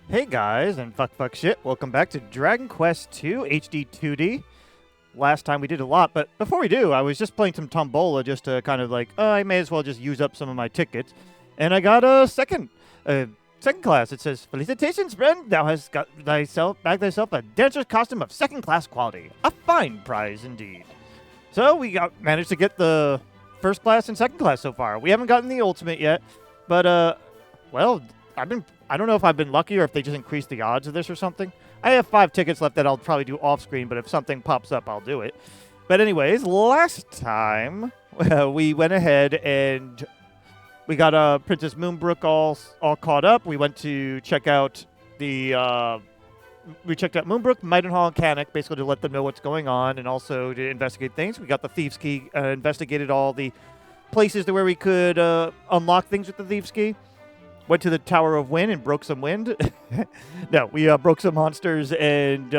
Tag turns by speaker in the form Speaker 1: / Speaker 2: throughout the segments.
Speaker 1: Hey guys, and fuck shit, welcome back to Dragon Quest II HD 2D. Last time we did a lot, but before we do, I was just playing some Tombola just to kind of like, I may as well just use up some of my tickets. And I got a second class. It says, "Felicitations, friend, thou hast got bagged thyself a dancer's costume of second class quality. A fine prize indeed." So we managed to get the first class and second class so far. We haven't gotten the ultimate yet, but well, I don't know if I've been lucky or if they just increased the odds of this or something. I have 5 tickets left that I'll probably do off screen, but if something pops up, I'll do it. But anyways, last time we went ahead and we got Princess Moonbrooke all caught up. We went to check out we checked out Moonbrooke, Maidenhall, and Canuck, basically to let them know what's going on and also to investigate things. We got the Thieves' Key, investigated all the places to where we could unlock things with the Thieves' Key. Went to the Tower of Wind and broke some wind. No, we broke some monsters and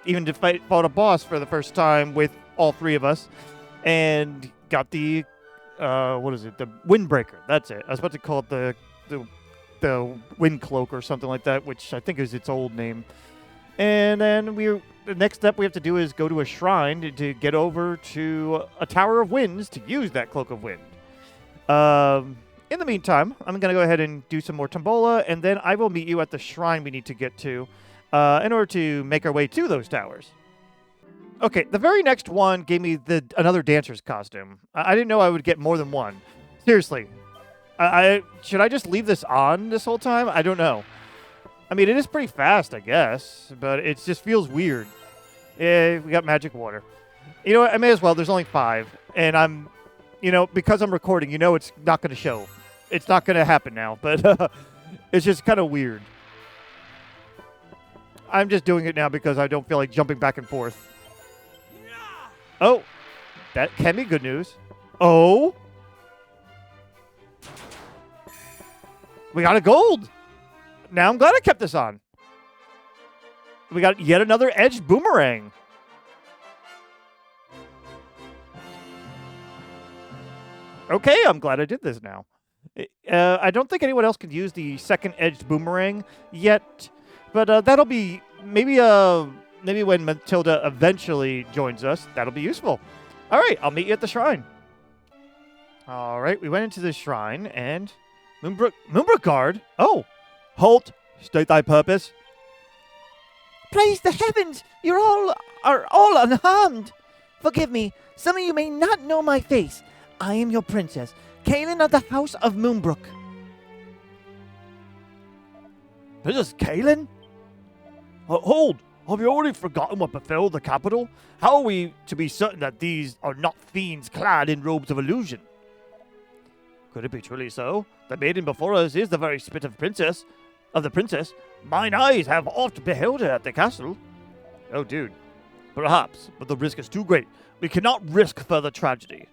Speaker 1: even fought a boss for the first time with all 3 of us. And got the, what is it? The Windbreaker. That's it. I was about to call it the Wind Cloak or something like that, which I think is its old name. And then the next step we have to do is go to a shrine to get over to a Tower of Winds to use that Cloak of Wind. In the meantime, I'm going to go ahead and do some more Tombola, and then I will meet you at the shrine we need to get to in order to make our way to those towers. Okay, the very next one gave me another dancer's costume. I didn't know I would get more than one. Seriously. Should I just leave this on this whole time? I don't know. I mean, it is pretty fast, I guess, but it just feels weird. We got magic water. You know what? I may as well. There's only 5, and because I'm recording, it's not going to show. It's not going to happen now, but it's just kind of weird. I'm just doing it now because I don't feel like jumping back and forth. Oh, that can be good news. Oh, we got a gold. Now I'm glad I kept this on. We got yet another edged boomerang. Okay, I'm glad I did this now. I don't think anyone else could use the second edged boomerang yet, but that'll be maybe when Matilda eventually joins us, that'll be useful. All right, I'll meet you at the shrine. All right, we went into the shrine and Moonbrooke guard. Oh, halt! State thy purpose.
Speaker 2: Praise the heavens! You are all unharmed. Forgive me. Some of you may not know my face. I am your princess, Kaylin of the House of Moonbrooke.
Speaker 1: Princess Kaylin? Hold! Have you already forgotten what befell the capital? How are we to be certain that these are not fiends clad in robes of illusion? Could it be truly so? The maiden before us is the very spit of the princess. Mine eyes have oft beheld her at the castle. Oh, dude. Perhaps, but the risk is too great. We cannot risk further tragedy.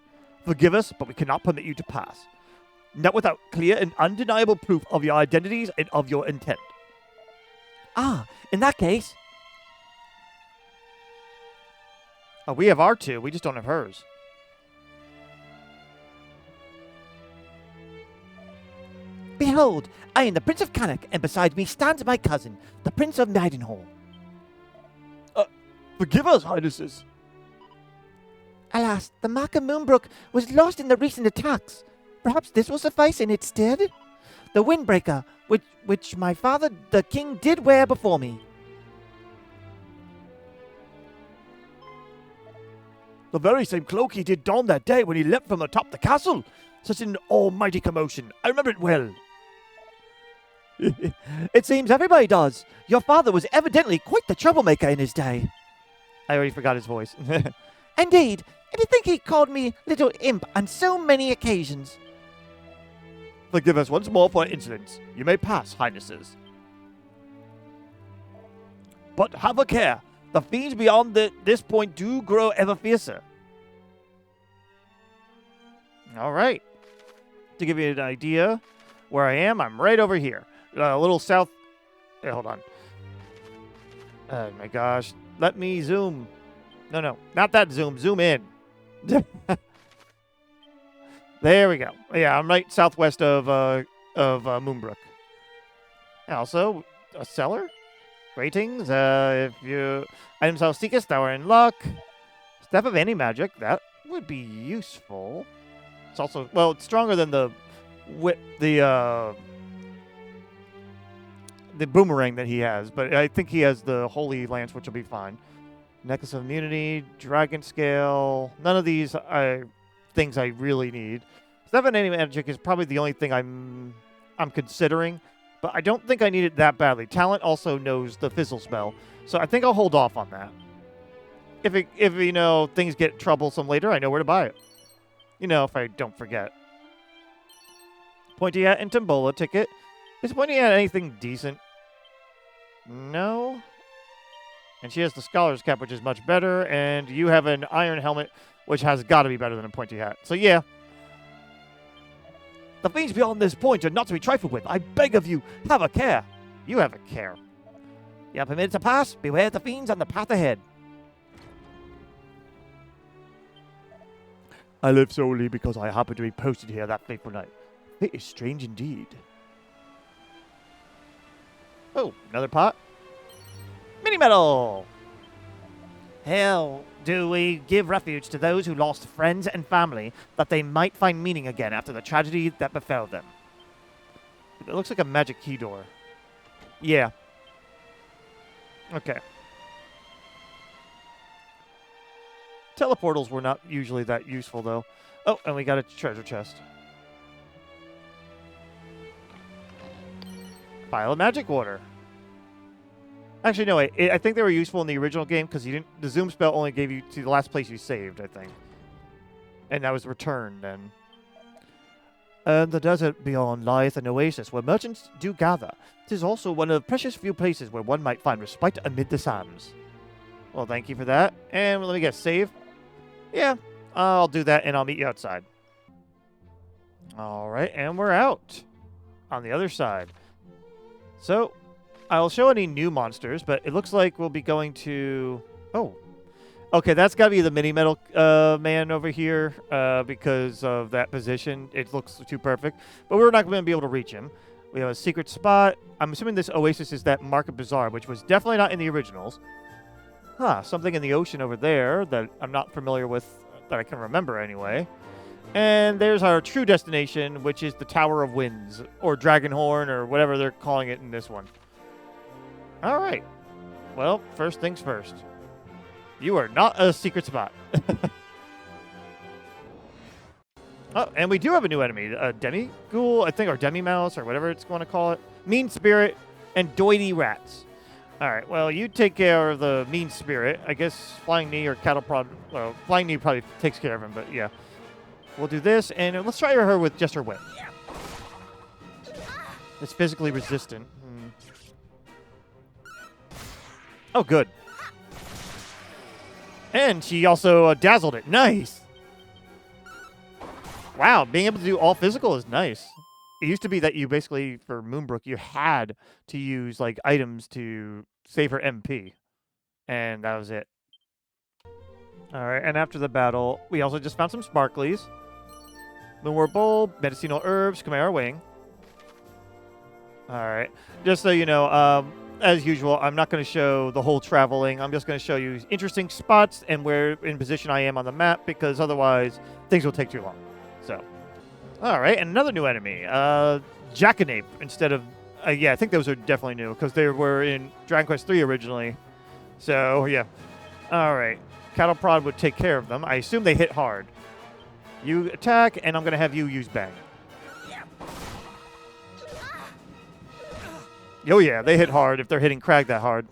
Speaker 1: Forgive us, but we cannot permit you to pass. Not without clear and undeniable proof of your identities and of your intent.
Speaker 2: Ah, in that case...
Speaker 1: Oh, we have our 2. We just don't have hers.
Speaker 2: Behold, I am the Prince of Canuck, and beside me stands my cousin, the Prince of Maidenhall.
Speaker 1: Forgive us, Highnesses.
Speaker 2: Alas, the Mark of Moonbrooke was lost in the recent attacks. Perhaps this will suffice in its stead? The Windbreaker, which my father, the king, did wear before me.
Speaker 1: The very same cloak he did don that day when he leapt from atop the castle. Such an almighty commotion. I remember it well.
Speaker 2: It seems everybody does. Your father was evidently quite the troublemaker in his day.
Speaker 1: I already forgot his voice.
Speaker 2: Indeed. And to think he called me little imp on so many occasions.
Speaker 1: Forgive us once more for our insolence. You may pass, Highnesses. But have a care. The fiends beyond this point do grow ever fiercer. All right. To give you an idea where I am, I'm right over here. A little south. Hey, hold on. Oh my gosh. Let me zoom. No, not that zoom. Zoom in. There we go. Yeah, I'm right southwest of Moonbrooke. Also, a cellar? Ratings, if you items I'll seek us that are in luck. Step of any magic, that would be useful. It's also, well, it's stronger than the boomerang that he has, but I think he has the Holy Lance, which will be fine. Necklace of Immunity, Dragon Scale. None of these are things I really need. Step of any magic is probably the only thing I'm considering. But I don't think I need it that badly. Talent also knows the fizzle spell, so I think I'll hold off on that. If you know things get troublesome later, I know where to buy it. You know, if I don't forget. Pointy Hat and Tombola ticket. Is Pointy Hat anything decent? No. And she has the Scholar's Cap, which is much better, and you have an Iron Helmet, which has got to be better than a Pointy Hat. So yeah. The fiends beyond this point are not to be trifled with. I beg of you, have a care. You have a care.
Speaker 2: You are permitted to pass. Beware the fiends on the path ahead.
Speaker 1: I live solely because I happen to be posted here that fateful night. It is strange indeed. Oh, another pot. Mini medal.
Speaker 2: How do we give refuge to those who lost friends and family, that they might find meaning again after the tragedy that befell them?
Speaker 1: It looks like a magic key door. Yeah. Okay. Teleportals were not usually that useful, though. Oh, and we got a treasure chest. Vial of magic water. Actually, no, wait. I think they were useful in the original game because the zoom spell only gave you to the last place you saved, I think. And that was returned then. And the desert beyond lieth an oasis where merchants do gather. It is also one of precious few places where one might find respite amid the sands. Well, thank you for that. And let me guess, save? Yeah, I'll do that and I'll meet you outside. All right, and we're out on the other side. So, I'll show any new monsters, but it looks like we'll be going to... Oh. Okay, that's got to be the mini metal man over here because of that position. It looks too perfect. But we're not going to be able to reach him. We have a secret spot. I'm assuming this oasis is that Market Bazaar, which was definitely not in the originals. Huh, something in the ocean over there that I'm not familiar with, that I can remember anyway. And there's our true destination, which is the Tower of Winds, or Dragonhorn, or whatever they're calling it in this one. All right. Well, first things first. You are not a secret spot. Oh, and we do have a new enemy. A demi-ghoul, I think, or demi-mouse, or whatever it's going to call it. Mean Spirit and doity rats. All right, well, you take care of the Mean Spirit. I guess Flying Knee or Cattle Prod... Well, Flying Knee probably takes care of him, but yeah. We'll do this, and let's try her with just her whip. It's physically resistant. Oh, good. And she also dazzled it. Nice. Wow, being able to do all physical is nice. It used to be that you basically, for Moonbrooke, you had to use, like, items to save her MP. And that was it. All right, and after the battle, we also just found some sparklies. Moonwort Bowl, medicinal herbs, Chimera Wing. All right. Just so you know, as usual, I'm not going to show the whole traveling. I'm just going to show you interesting spots and where in position I am on the map, because otherwise things will take too long. So, all right, and another new enemy, Jackanape instead of, yeah, I think those are definitely new because they were in Dragon Quest III originally. So, yeah. All right, Cattle Prod would take care of them. I assume they hit hard. You attack, and I'm going to have you use Bang. Oh, yeah, they hit hard if they're hitting Crag that hard.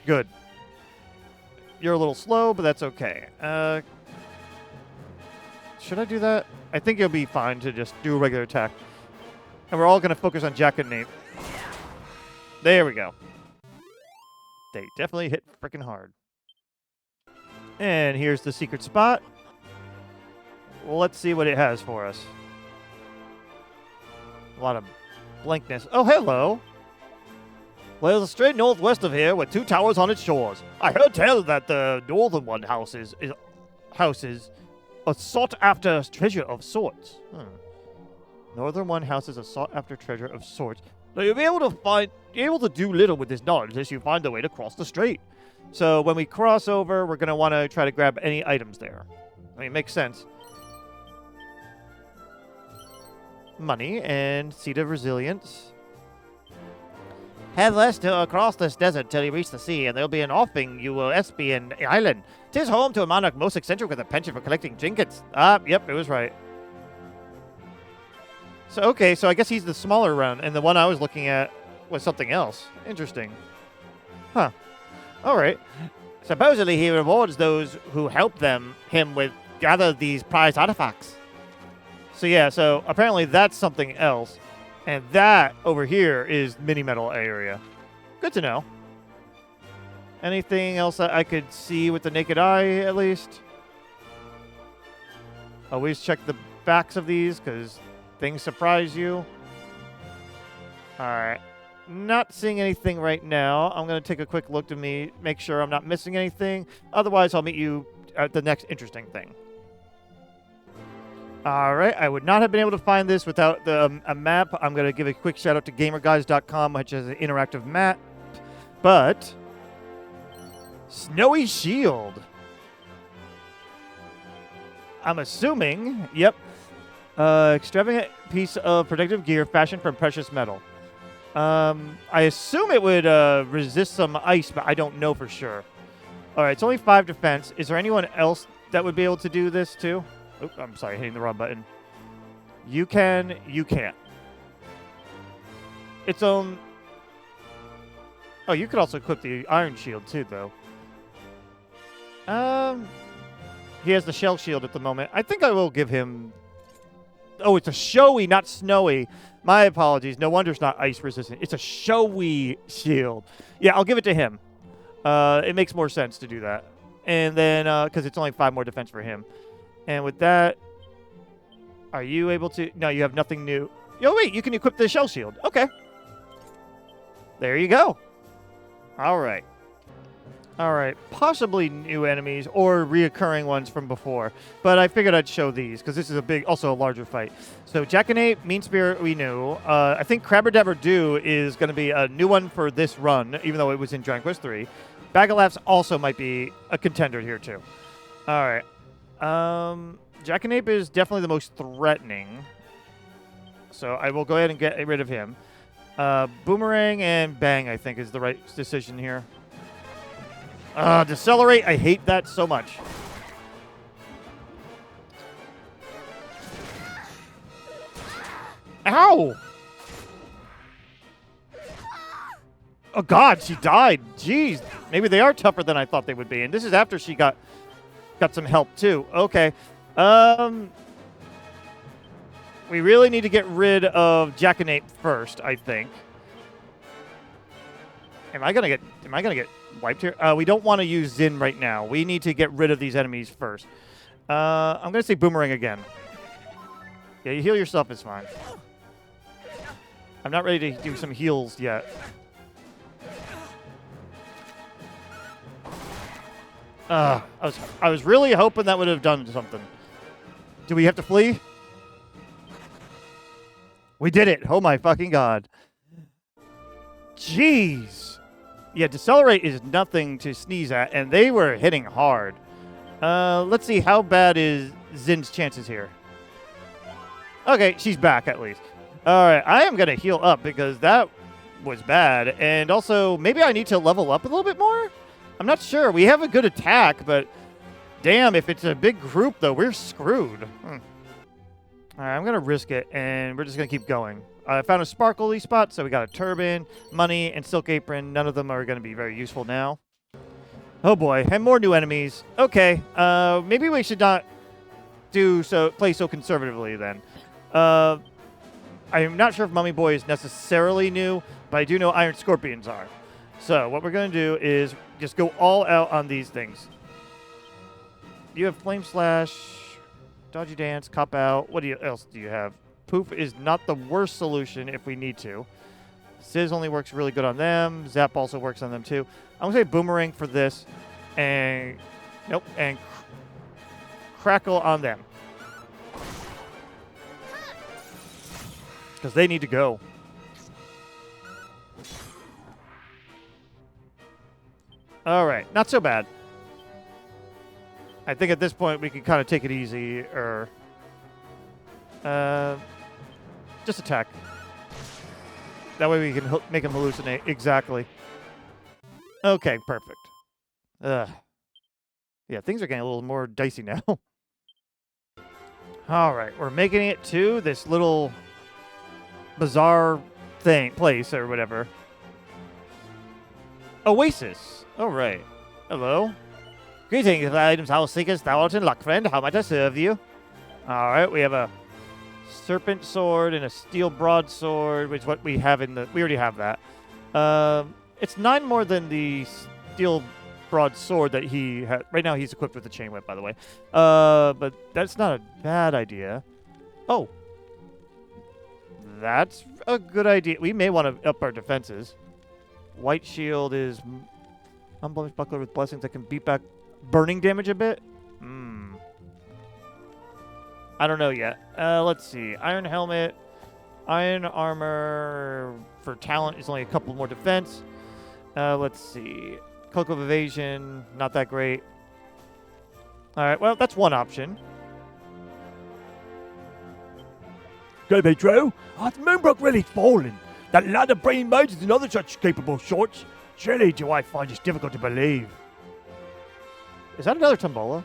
Speaker 1: Good. You're a little slow, but that's okay. Should I do that? I think it'll be fine to just do a regular attack. And we're all going to focus on Jackanape. There we go. They definitely hit freaking hard. And here's the secret spot. Well, let's see what it has for us. A lot of blankness. Oh, hello. Well, there's a strait northwest of here with 2 towers on its shores. I heard tell that the northern one houses a sought-after treasure of sorts. Northern one houses a sought-after treasure of sorts. Now you'll be able to do little with this knowledge unless you find a way to cross the strait. So when we cross over, we're going to want to try to grab any items there. I mean, it makes sense. Money and Seed of Resilience. Head west across this desert till you reach the sea, and there'll be an offing you will Espian Island. 'Tis home to a monarch most eccentric with a penchant for collecting trinkets. Yep, it was right. So, okay, so I guess he's the smaller one, and the one I was looking at was something else. Interesting. Huh. All right. Supposedly he rewards those who help him with gather these prized artifacts. So yeah, so apparently that's something else. And that over here is mini metal area. Good to know. Anything else that I could see with the naked eye, at least? Always check the backs of these, because things surprise you. Alright. Not seeing anything right now. I'm going to take a quick look to make sure I'm not missing anything. Otherwise, I'll meet you at the next interesting thing. Alright, I would not have been able to find this without a map. I'm going to give a quick shout out to GamerGuys.com, which has an interactive map. But Snowy Shield. I'm assuming, yep. Extravagant piece of protective gear fashioned from precious metal. I assume it would resist some ice, but I don't know for sure. Alright, it's only 5 defense. Is there anyone else that would be able to do this too? Oh, I'm sorry, hitting the wrong button. You can, you can't. Its own... Oh, you could also equip the Iron Shield too, though. He has the Shell Shield at the moment. I think I will give him... Oh, it's a showy, not snowy. My apologies. No wonder it's not ice resistant. It's a showy shield. Yeah, I'll give it to him. It makes more sense to do that. And then, because it's only 5 more defense for him. And with that, are you able to... No, you have nothing new. Oh, wait, you can equip the Shell Shield. Okay. There you go. All right. All right. Possibly new enemies or reoccurring ones from before. But I figured I'd show these because this is also a larger fight. So Jackanape, Mean Spirit, we knew. I think Crabberdaber is going to be a new one for this run, even though it was in Dragon Quest 3. Bag of Laughs also might be a contender here, too. All right. Jackanape is definitely the most threatening. So I will go ahead and get rid of him. Boomerang and Bang, I think, is the right decision here. Decelerate, I hate that so much. Ow! Oh, God, she died. Jeez. Maybe they are tougher than I thought they would be. And this is after she got some help, too. Okay. We really need to get rid of Jackanape first, I think. Am I gonna get wiped here? We don't want to use Zin right now. We need to get rid of these enemies first. I'm gonna say Boomerang again. Yeah, you heal yourself is fine. I'm not ready to do some heals yet. I was really hoping that would have done something. Do we have to flee? We did it. Oh my fucking God. Jeez. Yeah, Decelerate is nothing to sneeze at, and they were hitting hard. Let's see, how bad is Zin's chances here? Okay, she's back at least. All right, I am going to heal up because that was bad. And also, maybe I need to level up a little bit more? I'm not sure. We have a good attack, but damn, if it's a big group, though, we're screwed. All right, I'm going to risk it, and we're just going to keep going. I found a sparkly spot, so we got a turban, money, and silk apron. None of them are going to be very useful now. Oh, boy, and more new enemies. Okay, maybe we should not play so conservatively then. I'm not sure if Mummy Boy is necessarily new, but I do know Iron Scorpions are. So what we're going to do is just go all out on these things. You have Flame Slash, Dodgy Dance, Cop Out. What else do you have? Poof is not the worst solution if we need to. Sizz only works really good on them. Zap also works on them too. I'm going to say Boomerang for this. And, nope, and Crackle on them. Because they need to go. All right, not so bad. I think at this point we can kind of take it easy, or just attack. That way we can make him hallucinate. Exactly. Okay, perfect. Ugh. Yeah, things are getting a little more dicey now. All right, we're making it to this little bizarre place or whatever. Oasis. All right. Hello. Greetings, items house seekers. Thou art in luck, friend. How might I serve you? All right, we have a serpent sword and a steel broadsword, which is what we have in the. We already have that. It's 9 more than the steel broadsword that he had. Right now, he's equipped with the chain whip, by the way. But that's not a bad idea. Oh, that's a good idea. We may want to up our defenses. White shield is unblemished buckler with blessings that can beat back burning damage a bit. I don't know yet. Let's see. Iron helmet, iron armor for talent is only a couple more defense. Let's see. Cloak of evasion, not that great. All right. Well, that's one option.
Speaker 3: Gonna be true? Has Moonbrooke really fallen? That lad of brain mages and other such capable sorts? Surely do I find this difficult to believe.
Speaker 1: Is that another Tombola?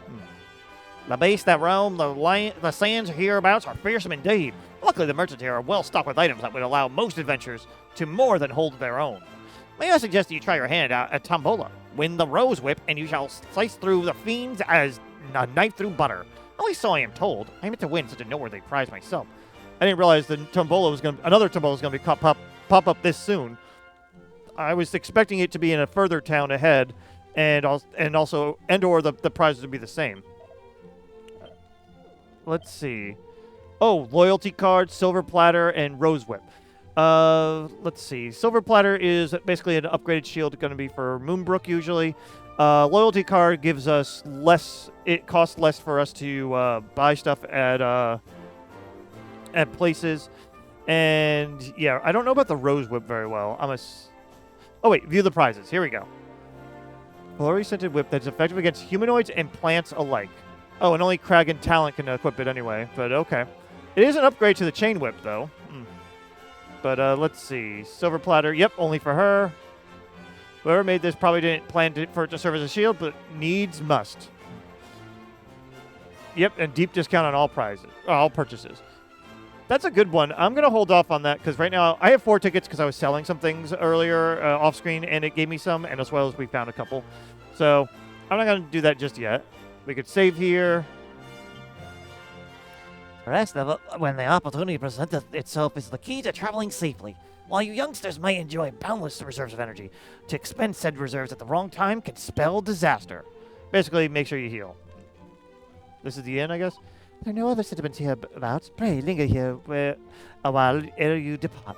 Speaker 2: The beasts that roam the sands hereabouts are fearsome indeed. Luckily, the merchants here are well stocked with items that would allow most adventurers to more than hold their own. May I suggest that you try your hand out at Tombola? Win the Rose Whip, and you shall slice through the fiends as a knife through butter. At least so I am told. I meant to win such a noteworthy prize myself.
Speaker 1: I didn't realize the Tombola was another Tombola was going to be pop up this soon. I was expecting it to be in a further town ahead, and also the prizes would be the same. Let's see. Oh, loyalty card, silver platter, and rose whip. Let's see. Silver platter is basically an upgraded shield, going to be for Moonbrooke usually. Loyalty card gives us less. It costs less for us to buy stuff at places. And yeah, I don't know about the rose whip very well. Oh wait, view the prizes. Here we go. Glory scented whip that's effective against humanoids and plants alike. Oh, and only Crag and Talent can equip it anyway. But okay, it is an upgrade to the chain whip though. But let's see. Silver platter. Yep, only for her. Whoever made this probably didn't plan for it to serve as a shield, but needs must. Yep, and deep discount on all purchases. That's a good one. I'm going to hold off on that because right now I have 4 tickets because I was selling some things earlier off screen and it gave me some, and as well as we found a couple. So I'm not going to do that just yet. We could save here.
Speaker 2: Rest of it, when the opportunity presents itself, is the key to traveling safely. While you youngsters may enjoy boundless reserves of energy, to expend said reserves at the wrong time can spell disaster.
Speaker 1: Basically, make sure you heal. This is the end, I guess.
Speaker 2: There are no other sentiments hereabouts. Pray linger here a while ere you depart.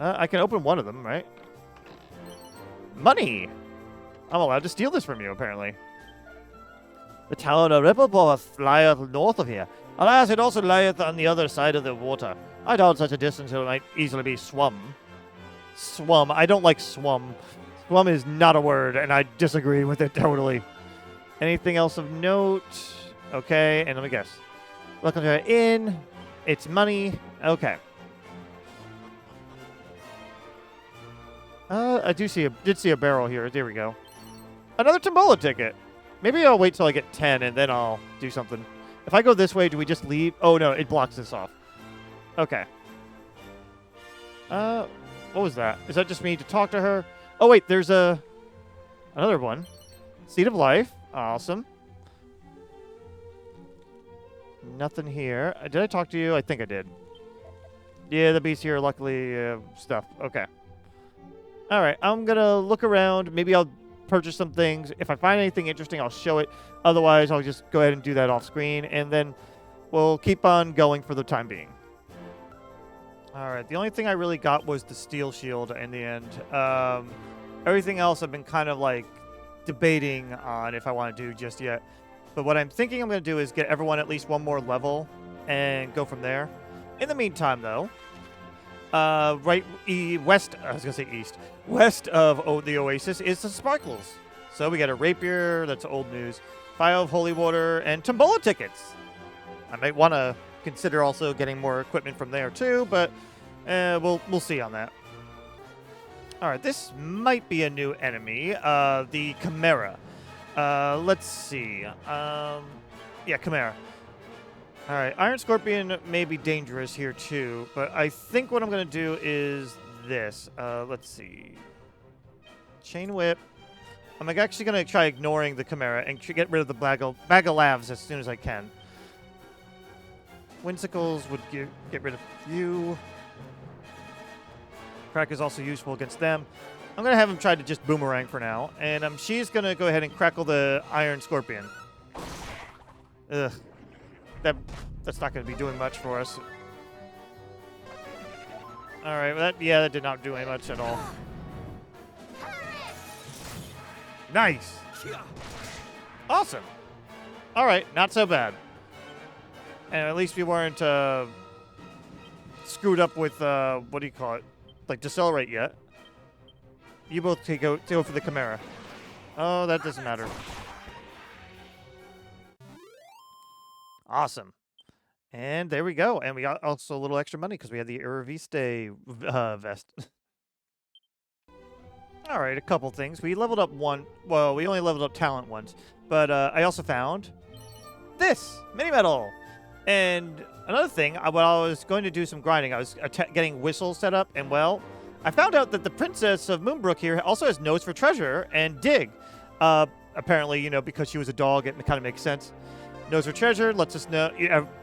Speaker 1: I can open one of them, right? Money! I'm allowed to steal this from you, apparently.
Speaker 2: The town of Rippleport lieth north of here.
Speaker 1: Alas, it also lieth on the other side of the water. I doubt such a distance it might easily be swum. Swum. I don't like swum. Swum is not a word, and I disagree with it totally. Anything else of note? Okay, and let me guess. Welcome to our inn. It's money. Okay. I did see a barrel here. There we go. Another Tombola ticket. Maybe I'll wait till I get 10 and then I'll do something. If I go this way, do we just leave? Oh, no, it blocks this off. Okay. What was that? Is that just me to talk to her? Oh, wait, there's another one. Seed of Life. Awesome. Nothing here. Did I talk to you? I think I did. Yeah, the beast here, luckily, stuff. Okay. All right, I'm going to look around. Maybe I'll purchase some things. If I find anything interesting, I'll show it. Otherwise, I'll just go ahead and do that off screen, and then we'll keep on going for the time being. All right, the only thing I really got was the steel shield in the end. Everything else I've been kind of like debating on if I want to do just yet. But what I'm thinking I'm going to do is get everyone at least one more level and go from there. In the meantime, though, west of the Oasis is the Sparkles. So we got a Rapier, that's old news, Vial of Holy Water, and Tombola tickets. I might want to consider also getting more equipment from there too, but we'll see on that. All right, this might be a new enemy, the Chimera. Let's see. Yeah, Chimera. All right, Iron Scorpion may be dangerous here too, but I think what I'm going to do is this. Let's see. Chain Whip. I'm actually going to try ignoring the Chimera and get rid of the bag of lavs as soon as I can. Whimsicles would get rid of you. Crack is also useful against them. I'm going to have him try to just boomerang for now, and she's going to go ahead and crackle the Iron Scorpion. Ugh. That's not going to be doing much for us. All right, well, that did not do any much at all. Nice. Awesome. All right, not so bad. And at least we weren't screwed up with, what do you call it? Like, decelerate yet. You both go for the Chimera. Oh, that doesn't matter. Awesome. And there we go. And we got also a little extra money because we had the Irviste vest. All right, a couple things. We leveled up one. Well, we only leveled up talent once. But I also found this mini medal. And another thing, when I was going to do some grinding, I was getting whistles set up. And, well, I found out that the Princess of Moonbrooke here also has nose for treasure and dig. Apparently, you know, because she was a dog, it kind of makes sense. Nose for treasure lets us know.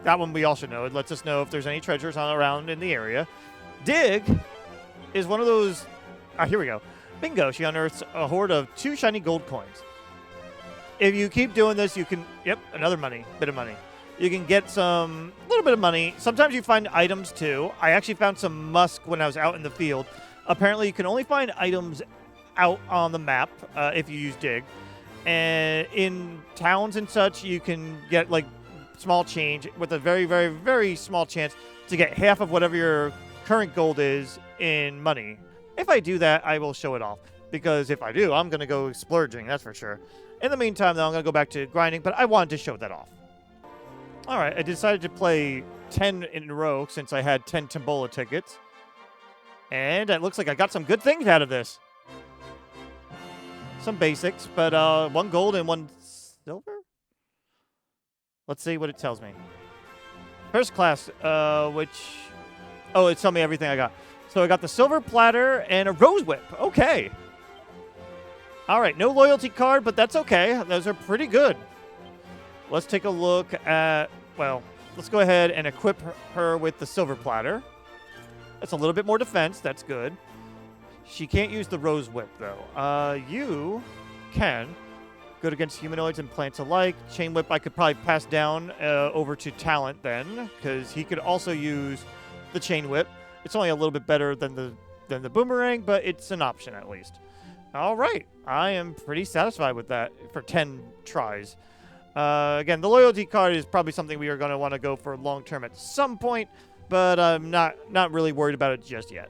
Speaker 1: That one we also know. It lets us know if there's any treasures around in the area. Dig is one of those. Here we go. Bingo. She unearths a hoard of 2 shiny gold coins. If you keep doing this, you can. Yep, another bit of money. You can get a little bit of money. Sometimes you find items too. I actually found some musk when I was out in the field. Apparently, you can only find items out on the map if you use dig. And in towns and such, you can get like small change with a very, very, very small chance to get half of whatever your current gold is in money. If I do that, I will show it off. Because if I do, I'm going to go splurging, that's for sure. In the meantime, though, I'm going to go back to grinding, but I wanted to show that off. All right, I decided to play 10 in a row since I had 10 Tombola tickets. And it looks like I got some good things out of this. Some basics, but 1 gold and 1 silver? Let's see what it tells me. First class, it's telling me everything I got. So I got the silver platter and a rose whip. Okay. All right, no loyalty card, but that's okay. Those are pretty good. Let's take a look at, well, let's go ahead and equip her with the silver platter. That's a little bit more defense. That's good. She can't use the rose whip, though. You can. Good against humanoids and plants alike. Chain whip I could probably pass down over to Talent then, because he could also use the chain whip. It's only a little bit better than the boomerang, but it's an option at least. All right. I am pretty satisfied with that for 10 tries. Again, the loyalty card is probably something we are going to want to go for long term at some point, but I'm not really worried about it just yet.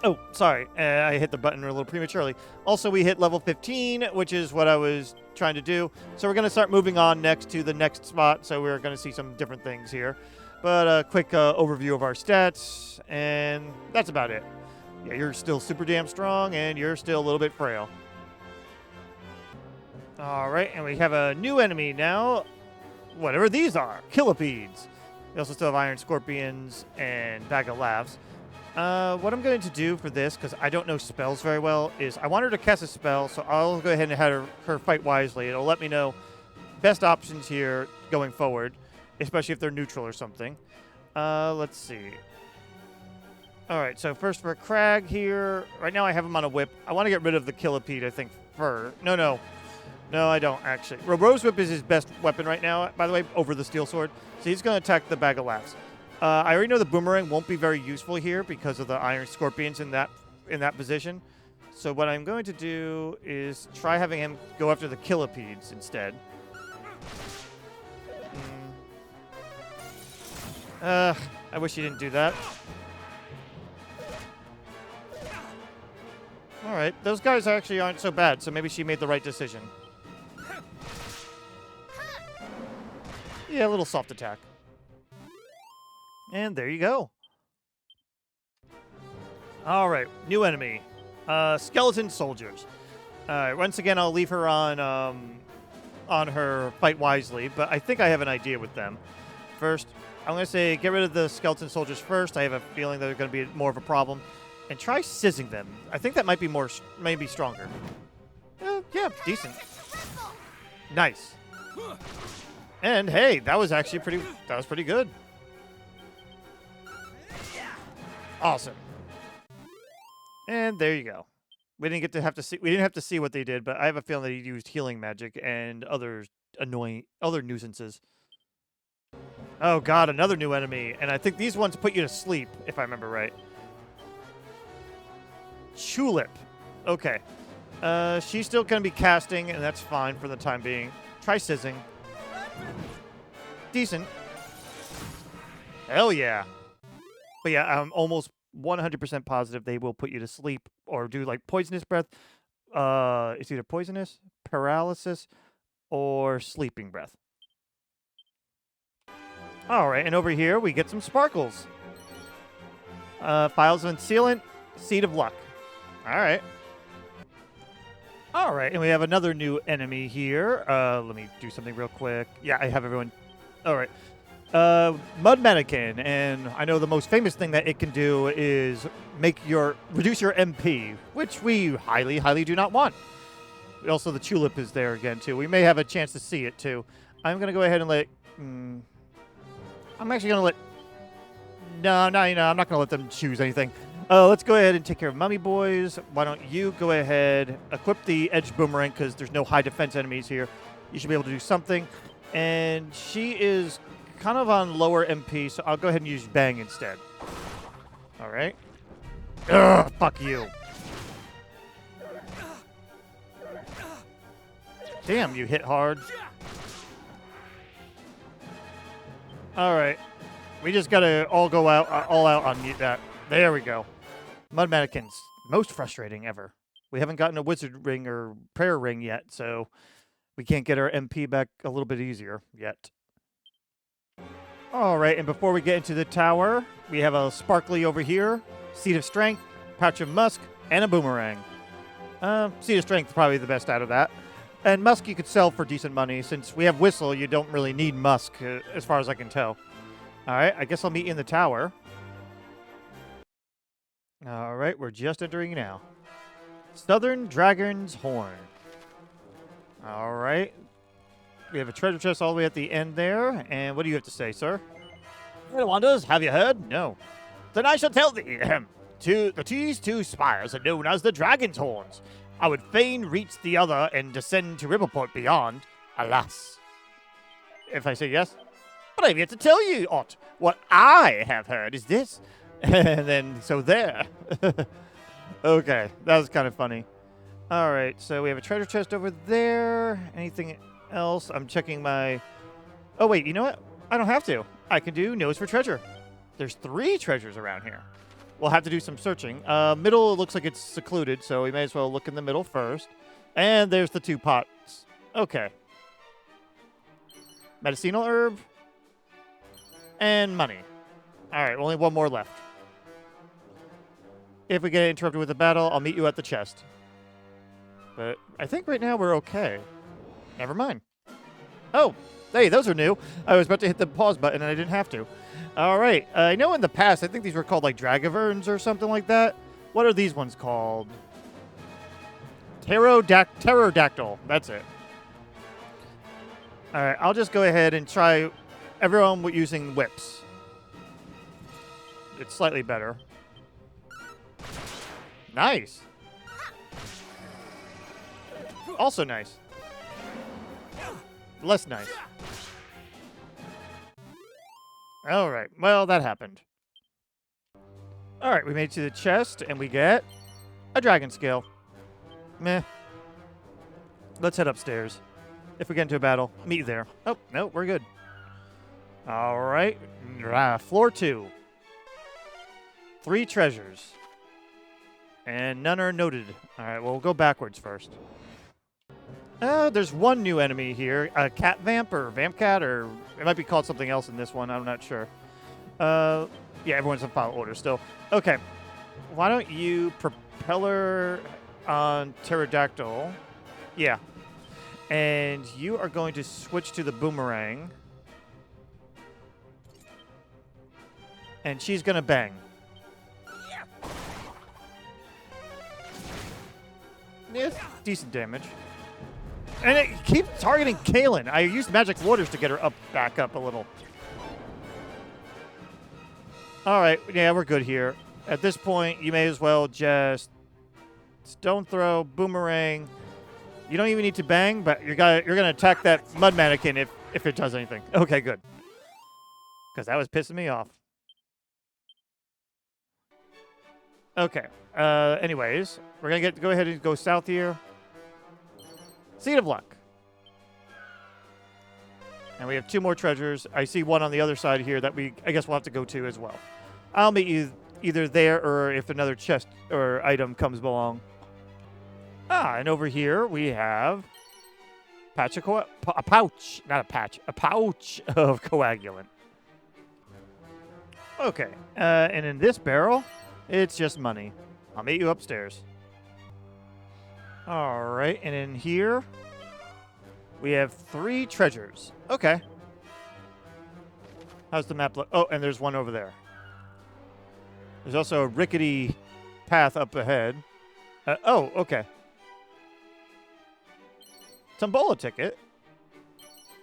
Speaker 1: Oh, sorry. I hit the button a little prematurely. Also, we hit level 15, which is what I was trying to do. So we're going to start moving on next to the next spot. So we're going to see some different things here. But a quick overview of our stats, and that's about it. Yeah, you're still super damn strong, and you're still a little bit frail. All right, and we have a new enemy now. Whatever these are. Killipedes. We also still have Iron Scorpions and Bag of Laughs. What I'm going to do for this, because I don't know spells very well, is I want her to cast a spell, so I'll go ahead and have her fight wisely. It'll let me know best options here going forward, especially if they're neutral or something. Let's see. All right, so first for Crag here. Right now I have him on a whip. I want to get rid of the Killipede, I think, No, I don't, actually. Rose Whip is his best weapon right now, by the way, over the Steel Sword. So he's going to attack the Bag of Laughs. I already know the Boomerang won't be very useful here because of the Iron Scorpions in that position. So what I'm going to do is try having him go after the Killipedes instead. I wish you didn't do that. All right, those guys actually aren't so bad, so maybe she made the right decision. Yeah, a little soft attack. And there you go. All right, new enemy. Skeleton soldiers. All right, once again, I'll leave her on her fight wisely, but I think I have an idea with them. First, I'm going to say get rid of the skeleton soldiers first. I have a feeling they're going to be more of a problem. And try sizzing them. I think that might be maybe stronger. Yeah, decent. Nice. And hey, that was actually pretty good. Awesome. And there you go. We didn't have to see what they did, but I have a feeling that he used healing magic and other nuisances. Oh god, another new enemy. And I think these ones put you to sleep, if I remember right. Tulip. Okay. She's still going to be casting, and that's fine for the time being. Try sizzing. Decent. Hell yeah. But yeah, I'm almost 100% positive they will put you to sleep or do like poisonous breath. It's either poisonous, paralysis, or sleeping breath. All right, and over here we get some sparkles. Files of Sealant, Seed of Luck. All right. All right, and we have another new enemy here. Let me do something real quick. Yeah, I have everyone. All right. Mud Mannequin, and I know the most famous thing that it can do is reduce your MP, which we highly, highly do not want. Also, the Tulip is there again, too. We may have a chance to see it, too. I'm going to go ahead and let... I'm actually going to let... No, I'm not going to let them choose anything. Let's go ahead and take care of Mummy Boys. Why don't you go ahead, equip the Edge Boomerang, because there's no high defense enemies here. You should be able to do something. And she is kind of on lower MP, so I'll go ahead and use Bang instead. All right. Ugh, fuck you. Damn, you hit hard. All right. We just got to all out on that. There we go. Mud Mannequins. Most frustrating ever. We haven't gotten a wizard ring or prayer ring yet, so we can't get our MP back a little bit easier yet. All right, and before we get into the tower, we have a Sparkly over here, Seed of Strength, Pouch of Musk, and a Boomerang. Seed of Strength probably the best out of that. And Musk you could sell for decent money. Since we have Whistle, you don't really need Musk, as far as I can tell. All right, I guess I'll meet you in the tower. All right, we're just entering now. Southern Dragon's Horn. All right. We have a treasure chest all the way at the end there. And what do you have to say, sir?
Speaker 2: Well, Wonders, have you heard?
Speaker 1: No.
Speaker 2: Then I shall tell thee. These two spires are known as the Dragon's Horns. I would fain reach the other and descend to Rippleport beyond. Alas.
Speaker 1: If I say yes?
Speaker 2: But I have yet to tell you aught. What I have heard is this.
Speaker 1: And then, so there. Okay, that was kind of funny. All right, so we have a treasure chest over there. Anything else? I'm checking my... Oh, wait, you know what? I don't have to. I can do nose for treasure. There's 3 treasures around here. We'll have to do some searching. Middle looks like it's secluded, so we may as well look in the middle first. And there's the 2 pots. Okay. Medicinal herb. And money. All right, only 1 more left. If we get interrupted with a battle, I'll meet you at the chest. But I think right now we're okay. Never mind. Oh, hey, those are new. I was about to hit the pause button and I didn't have to. All right. I know in the past, I think these were called like Dragaverns or something like that. What are these ones called? Pterodactyl. That's it. All right. I'll just go ahead and try everyone using whips. It's slightly better. Nice. Also nice. Less nice. All right. Well, that happened. All right. We made it to the chest, and we get a dragon scale. Meh. Let's head upstairs. If we get into a battle, meet you there. Oh, no, we're good. All right. Floor 2. 3 treasures. And none are noted. All right, well, we'll go backwards first. There's one new enemy here. A cat vamp or vamp cat, or it might be called something else in this one. I'm not sure. Yeah, everyone's in file order still. Okay. Why don't you propeller on pterodactyl? Yeah. And you are going to switch to the boomerang. And she's going to bang. Yeah, decent damage. And it keeps targeting Kaylin. I used magic waters to get her back up a little. All right, yeah, we're good here. At this point, you may as well just stone throw, boomerang. You don't even need to bang, but you're gonna attack that mud mannequin if it does anything. Okay, good. Because that was pissing me off. Okay. Anyways, we're gonna go ahead and go south here. Seed of Luck. And we have 2 more treasures. I see one on the other side here that I guess we'll have to go to as well. I'll meet you either there or if another chest or item comes along. And over here we have a pouch of coagulant. Okay, and in this barrel, it's just money. I'll meet you upstairs. All right, and in here, we have 3 treasures. Okay. How's the map look? Oh, and there's one over there. There's also a rickety path up ahead. Oh, okay. Tombola ticket.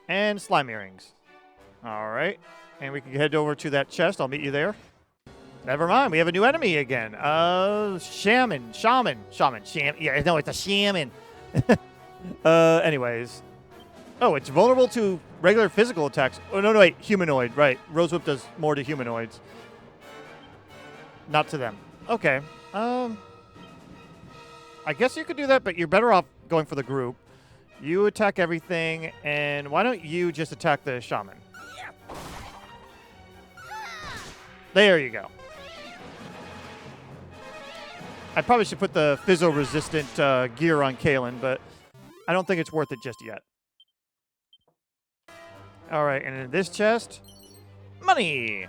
Speaker 1: And slime earrings. All right. And we can head over to that chest. I'll meet you there. Never mind. We have a new enemy again. Shaman. Yeah, no, it's a shaman. Anyways. Oh, it's vulnerable to regular physical attacks. Oh, no, wait. Humanoid. Right. Rosewhip does more to humanoids. Not to them. Okay. I guess you could do that, but you're better off going for the group. You attack everything, and why don't you just attack the shaman? There you go. I probably should put the fizzo-resistant gear on Kaylin, but I don't think it's worth it just yet. All right, and in this chest, money.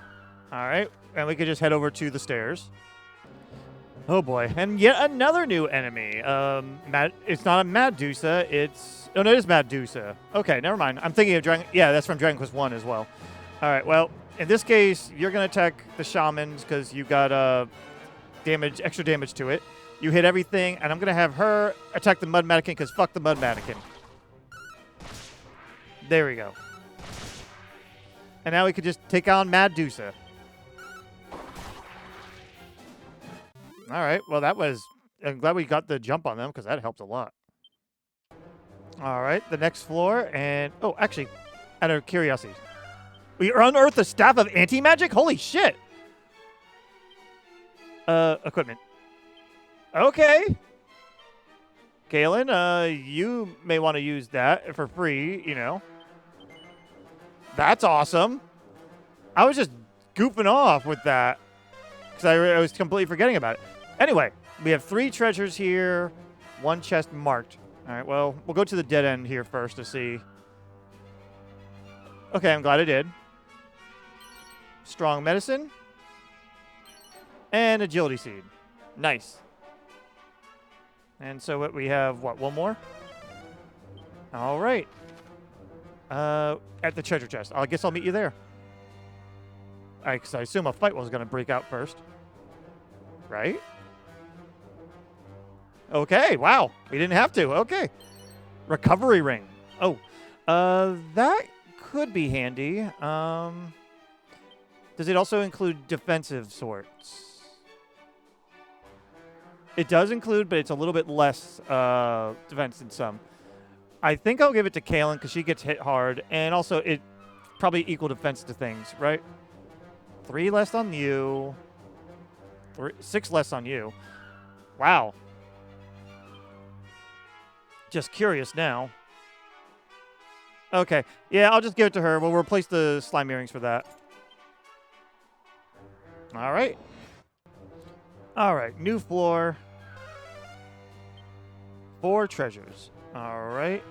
Speaker 1: All right, and we could just head over to the stairs. Oh boy, and yet another new enemy. It's not a Medusa. It's no, it is Medusa. Okay, never mind. I'm thinking of Dragon. Yeah, that's from Dragon Quest 1 as well. All right, well, in this case, you're gonna attack the shamans because you got extra damage to it. You hit everything, and I'm gonna have her attack the mud mannequin because fuck the mud mannequin. There we go. And now we could just take on Medusa. All right. Well, I'm glad we got the jump on them because that helped a lot. All right. The next floor. And, oh, actually, out of curiosity, we unearthed a staff of anti-magic? Holy shit. Equipment. Okay. Kaylin, you may want to use that for free, you know. That's awesome. I was just goofing off with that because I was completely forgetting about it. Anyway, we have 3 treasures here, 1 chest marked. All right, well, we'll go to the dead end here first to see. Okay, I'm glad I did. Strong medicine. And agility seed. Nice. And so what we have, one more? All right. At the treasure chest. I guess I'll meet you there. Because I assume a fight was going to break out first. Right? Okay, wow. We didn't have to. Okay. Recovery ring. Oh. That could be handy. Does it also include defensive sorts? It does include, but it's a little bit less defense than some. I think I'll give it to Kaylin because she gets hit hard, and also it probably equal defense to things, right? 3 less on you. 6 less on you. Wow. Just curious now. Okay. Yeah, I'll just give it to her. We'll replace the slime earrings for that. All right. All right. New floor. 4 treasures. All right.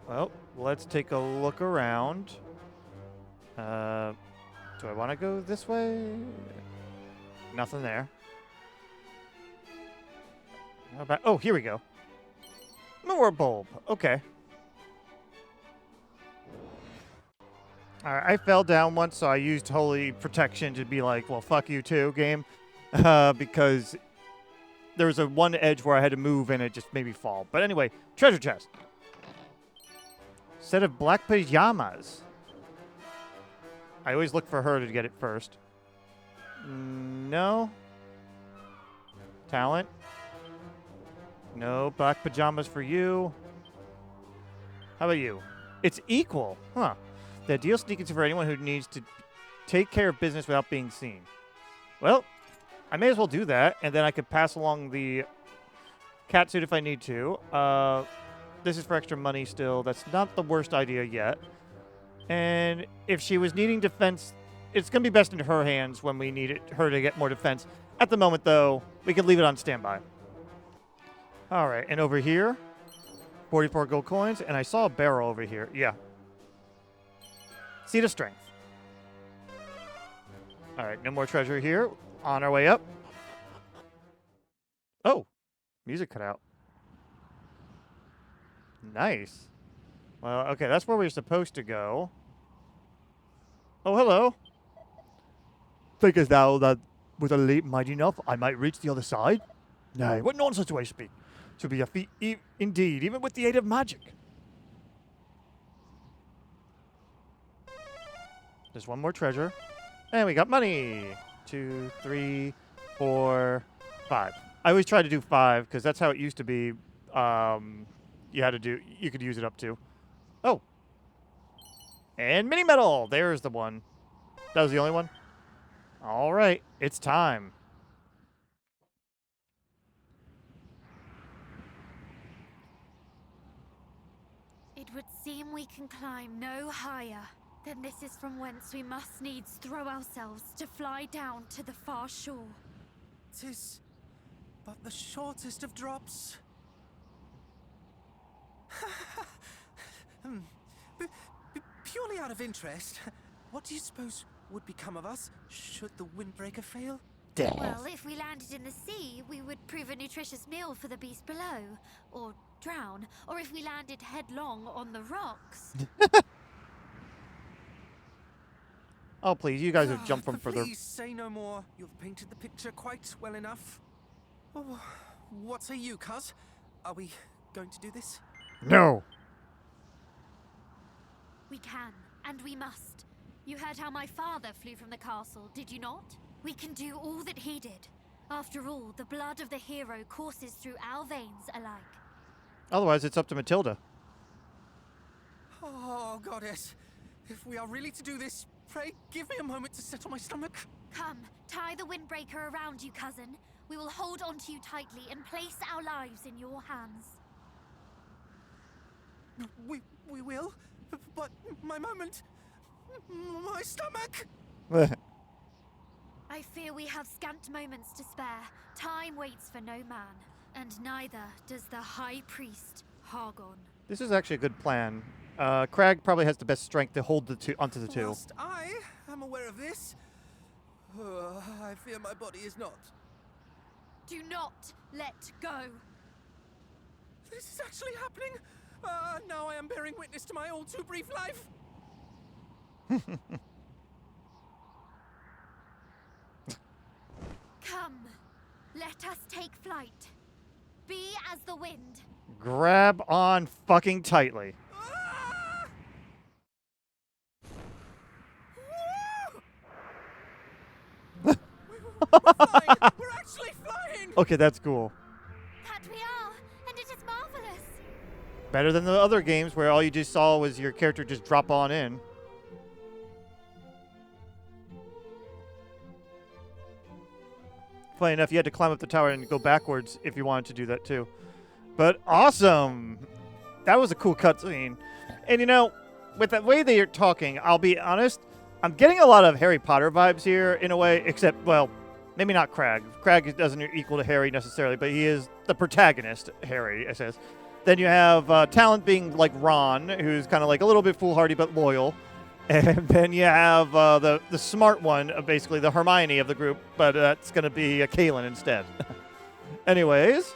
Speaker 1: Well, let's take a look around. Do I want to go this way? Nothing there. How about? Oh, here we go. More bulb. Okay. All right. I fell down once, so I used holy protection to be like, well, fuck you too, game. Because there was a one edge where I had to move and it just made me fall. But anyway, treasure chest. Set of black pajamas. I always look for her to get it first. No. Talent. No black pajamas for you. How about you? It's equal. Huh. The ideal sneakers for anyone who needs to take care of business without being seen. Well, I may as well do that, and then I could pass along the cat suit if I need to. This is for extra money still. That's not the worst idea yet. And if she was needing defense, it's going to be best in her hands when we need her to get more defense. At the moment, though, we can leave it on standby. All right, and over here, 44 gold coins, and I saw a barrel over here. Yeah. Seed of Strength. All right, no more treasure here. On our way up. Oh, music cut out. Nice. Well, okay, that's where we're supposed to go. Oh, hello.
Speaker 3: Thinkest thou that with a leap mighty enough I might reach the other side? Nay, what nonsense do I speak? 'Twould be a feat indeed, even with the aid of magic.
Speaker 1: There's one more treasure. And we got money. 2, 3, 4, 5. I always try to do 5 because that's how it used to be. You could use it up to. Oh. And mini medal. There's the one. That was the only one. All right. It's time.
Speaker 4: It would seem we can climb no higher. Then this is from whence we must needs throw ourselves to fly down to the far shore.
Speaker 5: 'Tis but the shortest of drops. Purely out of interest, what do you suppose would become of us should the windbreaker fail?
Speaker 4: Well, if we landed in the sea, we would prove a nutritious meal for the beast below, or drown, or if we landed headlong on the rocks.
Speaker 1: Oh, please, you guys have jumped from further.
Speaker 5: Please say no more. You've painted the picture quite well enough. Oh, what say you, cuz? Are we going to do this?
Speaker 1: No.
Speaker 4: We can, and we must. You heard how my father flew from the castle, did you not? We can do all that he did. After all, the blood of the hero courses through our veins alike.
Speaker 1: Otherwise, it's up to Matilda.
Speaker 5: Oh, goddess. If we are really to do this, pray give me a moment to settle my stomach.
Speaker 4: Come, tie the windbreaker around you, cousin. We will hold onto you tightly and place our lives in your hands.
Speaker 5: We will? But my moment... My stomach!
Speaker 4: I fear we have scant moments to spare. Time waits for no man. And neither does the High Priest, Hargon.
Speaker 1: This is actually a good plan. Crag probably has the best strength to hold the two onto the two.
Speaker 5: Whilst I am aware of this, I fear my body is not.
Speaker 4: Do not let go.
Speaker 5: This is actually happening. Now I am bearing witness to my all too brief life.
Speaker 4: Come, let us take flight. Be as the wind.
Speaker 1: Grab on fucking tightly.
Speaker 5: Ah! Woo! We're flying. We're actually flying.
Speaker 1: Okay, that's cool.
Speaker 4: That we are, and it is marvelous.
Speaker 1: Better than the other games where all you just saw was your character just drop on in. Funny enough, you had to climb up the tower and go backwards if you wanted to do that too. But awesome! That was a cool cutscene. And you know, with the way that you're talking, I'll be honest, I'm getting a lot of Harry Potter vibes here in a way, except, well, maybe not Crag. Crag doesn't equal to Harry necessarily, but he is the protagonist, Harry, it says. Then you have Talent being like Ron, who's kind of like a little bit foolhardy but loyal. And then you have the smart one, basically the Hermione of the group, but that's going to be a Kaylin instead. Anyways,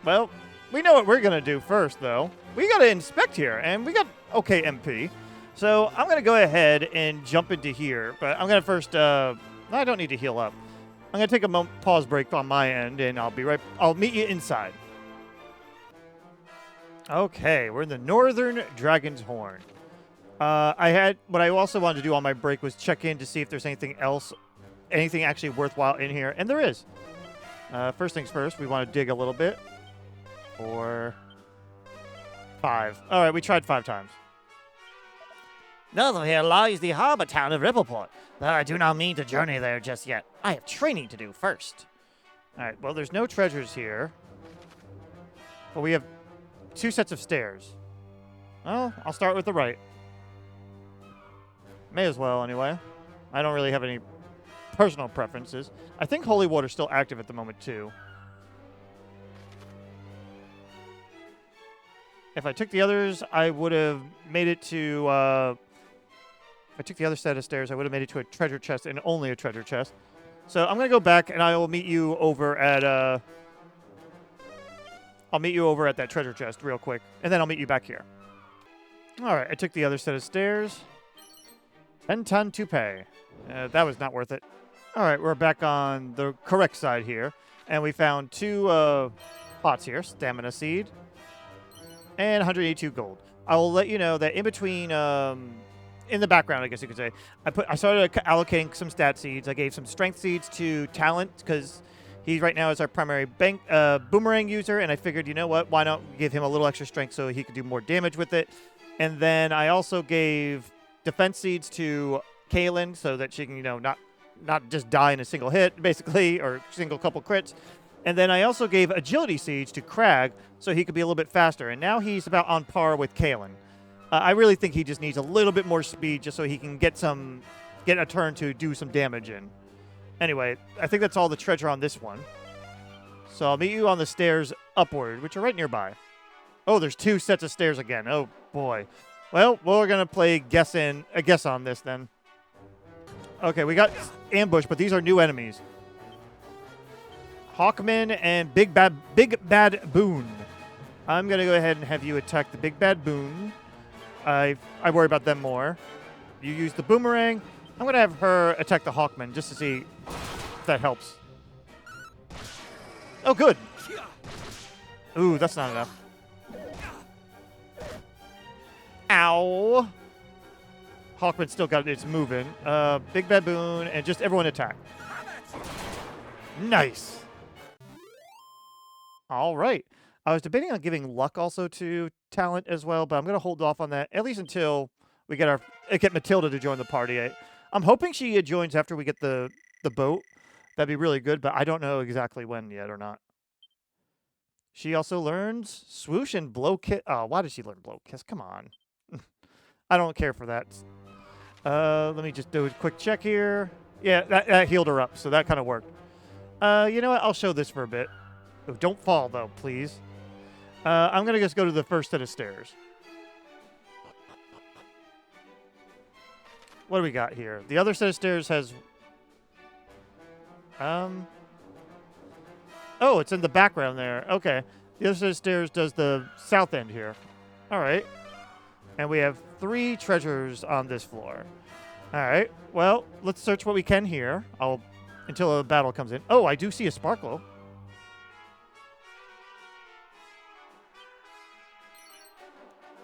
Speaker 1: well, we know what we're going to do first, though. We got to inspect here, and we got okay MP. So I'm going to go ahead and jump into here, but I'm going to first, I don't need to heal up. I'm going to take a pause break on my end, and I'll meet you inside. Okay, we're in the Northern Dragon's Horn. What I also wanted to do on my break was check in to see if there's anything else, anything actually worthwhile in here, and there is. First things first, we want to dig a little bit. 4, 5. All right, we tried 5 times.
Speaker 2: North of here lies the harbor town of Rippleport, though I do not mean to journey there just yet. I have training to do first.
Speaker 1: All right, well, there's no treasures here, but we have 2 sets of stairs. Oh, I'll start with the right. May as well, anyway. I don't really have any personal preferences. I think Holy Water's still active at the moment, too. If I took the others, I would have made it to... if I took the other set of stairs, I would have made it to a treasure chest, and only a treasure chest. So I'm going to go back, and I will meet you over at... I'll meet you over at that treasure chest real quick, and then I'll meet you back here. All right, I took the other set of stairs. 10 ton to pay. That was not worth it. All right, we're back on the correct side here, and we found 2 pots here, stamina seed, and 182 gold. I will let you know that in between, in the background, I guess you could say, I started allocating some stat seeds. I gave some strength seeds to Talent because he right now is our primary boomerang user, and I figured, you know what, why not give him a little extra strength so he could do more damage with it. And then I also gave defense seeds to Kaylin so that she can, you know, not just die in a single hit, basically, or single couple crits. And then I also gave agility seeds to Crag so he could be a little bit faster. And now he's about on par with Kaylin. I really think he just needs a little bit more speed just so he can get a turn to do some damage in. Anyway, I think that's all the treasure on this one. So I'll meet you on the stairs upward, which are right nearby. Oh, there's 2 sets of stairs again. Oh, boy. Well, we're going to play a guess on this then. Okay, we got ambush, but these are new enemies. Hawkman and Big Bad Boon. I'm going to go ahead and have you attack the Big Bad Boon. I worry about them more. You use the boomerang. I'm going to have her attack the Hawkman just to see if that helps. Oh, good. Ooh, that's not enough. Ow. Hawkman still got its moving. Big Baboon and just everyone attack. Nice. All right. I was debating on giving luck also to Talent as well, but I'm going to hold off on that at least until we get Matilda to join the party. I'm hoping she joins after we get the boat. That'd be really good, but I don't know exactly when yet or not. She also learns Swoosh and Blow Kiss. Oh, why did she learn Blow Kiss? Come on. I don't care for that. Let me just do a quick check here. Yeah, that healed her up, so that kind of worked. You know what? I'll show this for a bit. Oh, don't fall, though, please. I'm going to just go to the first set of stairs. What do we got here? The other set of stairs has... Oh, it's in the background there. Okay. The other set of stairs does the south end here. All right. And we have 3 treasures on this floor. All right. Well, let's search what we can here. Until a battle comes in. Oh, I do see a sparkle.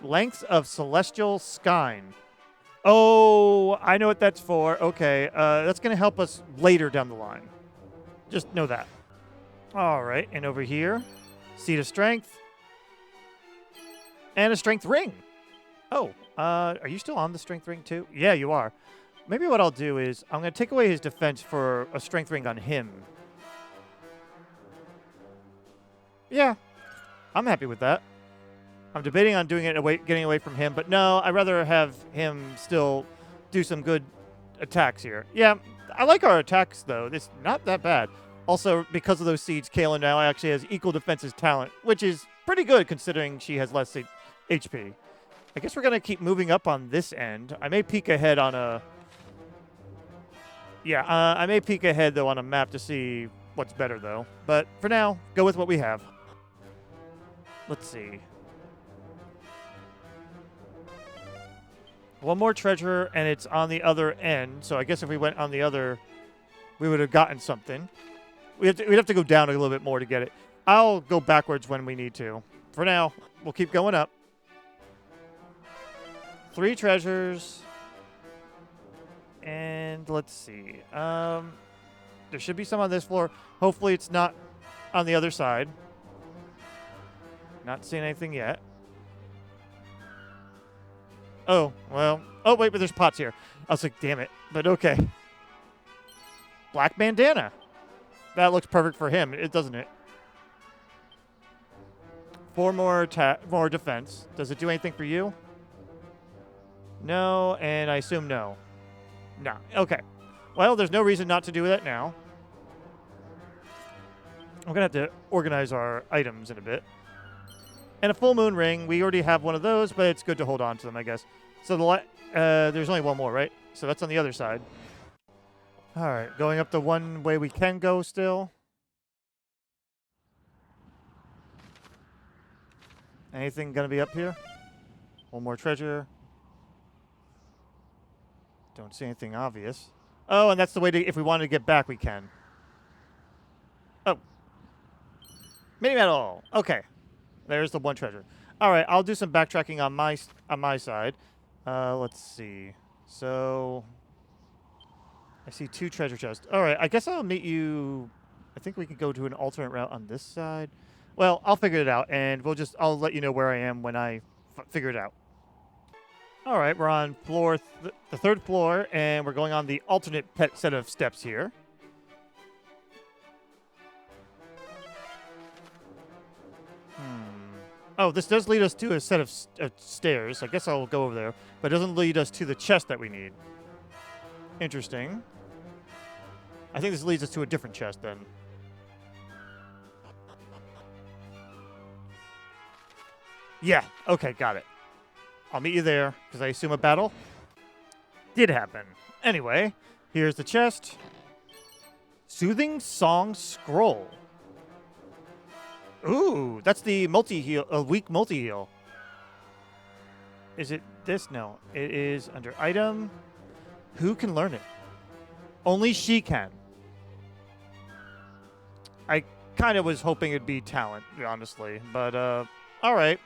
Speaker 1: Lengths of Celestial Skyne. Oh, I know what that's for. Okay. That's going to help us later down the line. Just know that. All right. And over here, Seed of Strength. And a Strength Ring. Oh, are you still on the Strength Ring too? Yeah, you are. Maybe what I'll do is I'm going to take away his defense for a Strength Ring on him. Yeah, I'm happy with that. I'm debating on doing it getting away from him, but no, I'd rather have him still do some good attacks here. Yeah, I like our attacks, though. It's not that bad. Also, because of those seeds, Kaylin now actually has equal defense as talent, which is pretty good considering she has less HP. I guess we're going to keep moving up on this end. I may peek ahead on a... Yeah, I may peek ahead, though, on a map to see what's better, though. But for now, go with what we have. Let's see. One more treasure, and it's on the other end. So I guess if we went on the other, we would have gotten something. We'd have to go down a little bit more to get it. I'll go backwards when we need to. For now, we'll keep going up. 3 treasures. And let's see. There should be some on this floor. Hopefully it's not on the other side. Not seeing anything yet. Oh, well. Oh, wait, but there's pots here. I was like, damn it. But okay. Black bandana. That looks perfect for him, doesn't it? 4 more defense. Does it do anything for you? No, and I assume no. No. Okay. Well, there's no reason not to do that now. I'm going to have to organize our items in a bit. And a full moon ring. We already have one of those, but it's good to hold on to them, I guess. So there's only one more, right? So that's on the other side. All right, going up the one way we can go still. Anything going to be up here? One more treasure. Don't see anything obvious. Oh, and that's the way to, if we wanted to get back, we can. Oh. Mini metal. Okay. There's the one treasure. All right, I'll do some backtracking on my side. Let's see. So I see 2 treasure chests. All right, I guess I'll meet you. I think we can go to an alternate route on this side. Well, I'll figure it out, and I'll let you know where I am when I figure it out. All right, we're on the 3rd floor, and we're going on the alternate set of steps here. Oh, this does lead us to a set of stairs. I guess I'll go over there. But it doesn't lead us to the chest that we need. Interesting. I think this leads us to a different chest then. Yeah. Okay, got it. I'll meet you there, because I assume a battle did happen. Anyway, here's the chest. Soothing Song Scroll. Ooh, that's the multi-heal, a weak multi-heal. Is it this? No. It is under item. Who can learn it? Only she can. I kind of was hoping it'd be talent, honestly. But, all right.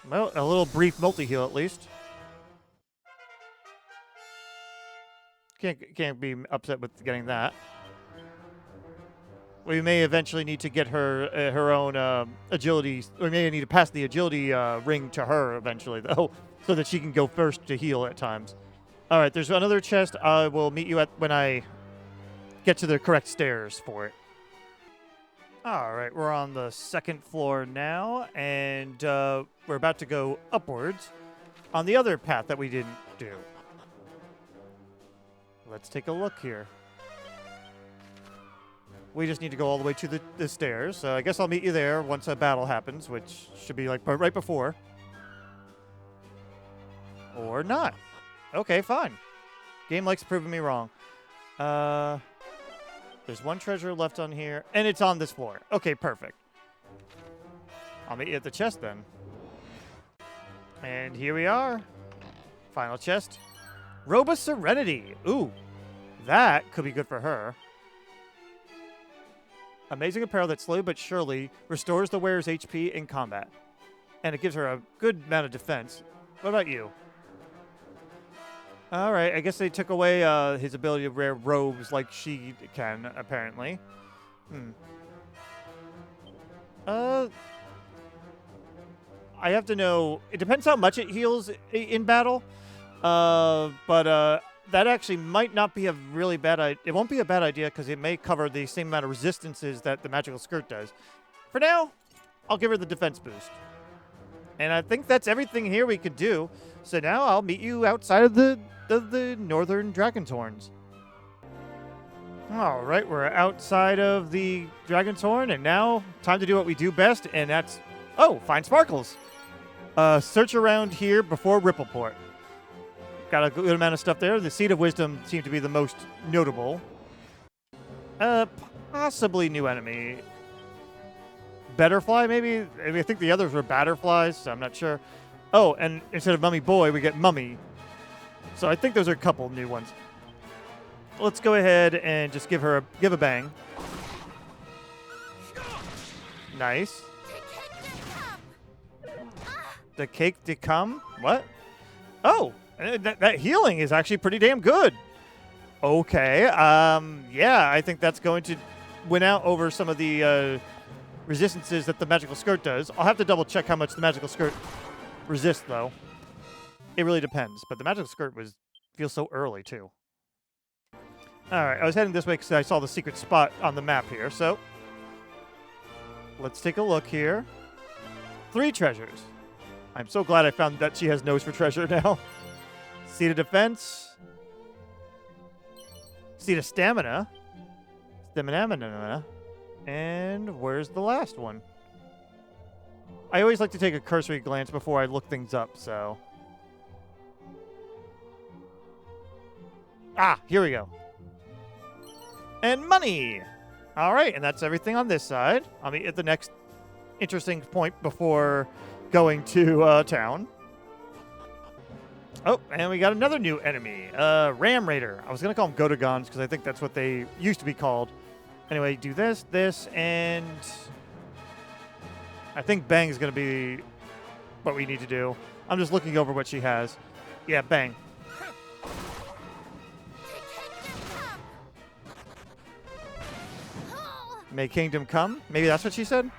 Speaker 1: Well, a little brief multi-heal at least. Can't be upset with getting that. We may eventually need to get her her own agility. We may need to pass the agility ring to her eventually, though, so that she can go first to heal at times. All right, there's another chest. I will meet you at when I get to the correct stairs for it. All right, we're on the 2nd floor now, and we're about to go upwards on the other path that we didn't do. Let's take a look here. We just need to go all the way to the stairs. So I guess I'll meet you there once a battle happens, which should be like right before. Or not. Okay, fine. Game likes proving me wrong. There's one treasure left on here, and it's on this floor. Okay, perfect. I'll meet you at the chest then. And here we are. Final chest. Robe of Serenity. Ooh, that could be good for her. Amazing apparel that slowly but surely restores the wearer's HP in combat. And it gives her a good amount of defense. What about you? All right, I guess they took away his ability to wear robes like she can, apparently. I have to know. It depends how much it heals in battle. But that actually might not be a really bad idea. It won't be a bad idea because it may cover the same amount of resistances that the magical skirt does. For now, I'll give her the defense boost. And I think that's everything here we could do. So now I'll meet you outside of the northern Dragontorns. All right, we're outside of the Dragontorn, and now time to do what we do best, and that's, find sparkles. Search around here before Rippleport. Got a good amount of stuff there. The Seed of Wisdom seemed to be the most notable. Possibly new enemy. Betterfly, maybe? I think the others were Batterflies, so I'm not sure. Oh, and instead of Mummy Boy, we get Mummy. So I think those are a couple new ones. Let's go ahead and just give a bang. Nice. The cake to come? What? Oh, that healing is actually pretty damn good. Okay. Yeah, I think that's going to win out over some of the resistances that the magical skirt does. I'll have to double check how much the magical skirt resists, though. It really depends, but the magical skirt feels so early, too. All right, I was heading this way because I saw the secret spot on the map here, so let's take a look here. 3 treasures. I'm so glad I found that she has nose for treasure now. Seed of defense. Seed of stamina. Stamina. And where's the last one? I always like to take a cursory glance before I look things up, so. Here we go. And money! All right, and that's everything on this side. I'll meet at the next interesting point before going to town. Oh, and we got another new enemy, Ram Raider. I was going to call them Godagons because I think that's what they used to be called. Anyway, do this, and I think Bang is going to be what we need to do. I'm just looking over what she has. Yeah, Bang. May Kingdom come? Maybe that's what she said?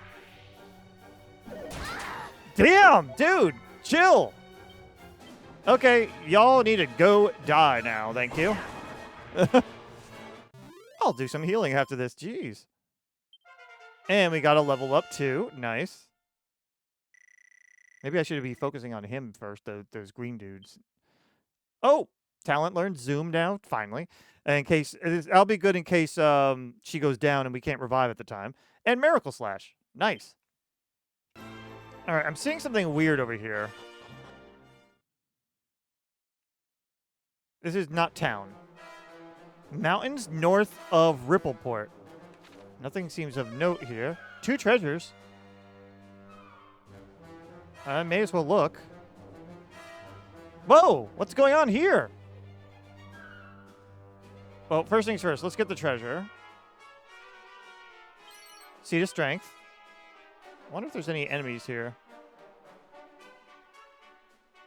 Speaker 1: Damn, dude, chill. Okay, y'all need to go die now, thank you. I'll do some healing after this, jeez. And we got a level up too, nice. Maybe I should be focusing on him first, those green dudes. Oh, talent learned, zoom now, finally. In case, I'll be good in case she goes down and we can't revive at the time. And Miracle Slash, nice. All right, I'm seeing something weird over here. This is not town. Mountains north of Rippleport. Nothing seems of note here. 2 treasures. I may as well look. Whoa! What's going on here? Well, first things first. Let's get the treasure. Seed of Strength. I wonder if there's any enemies here.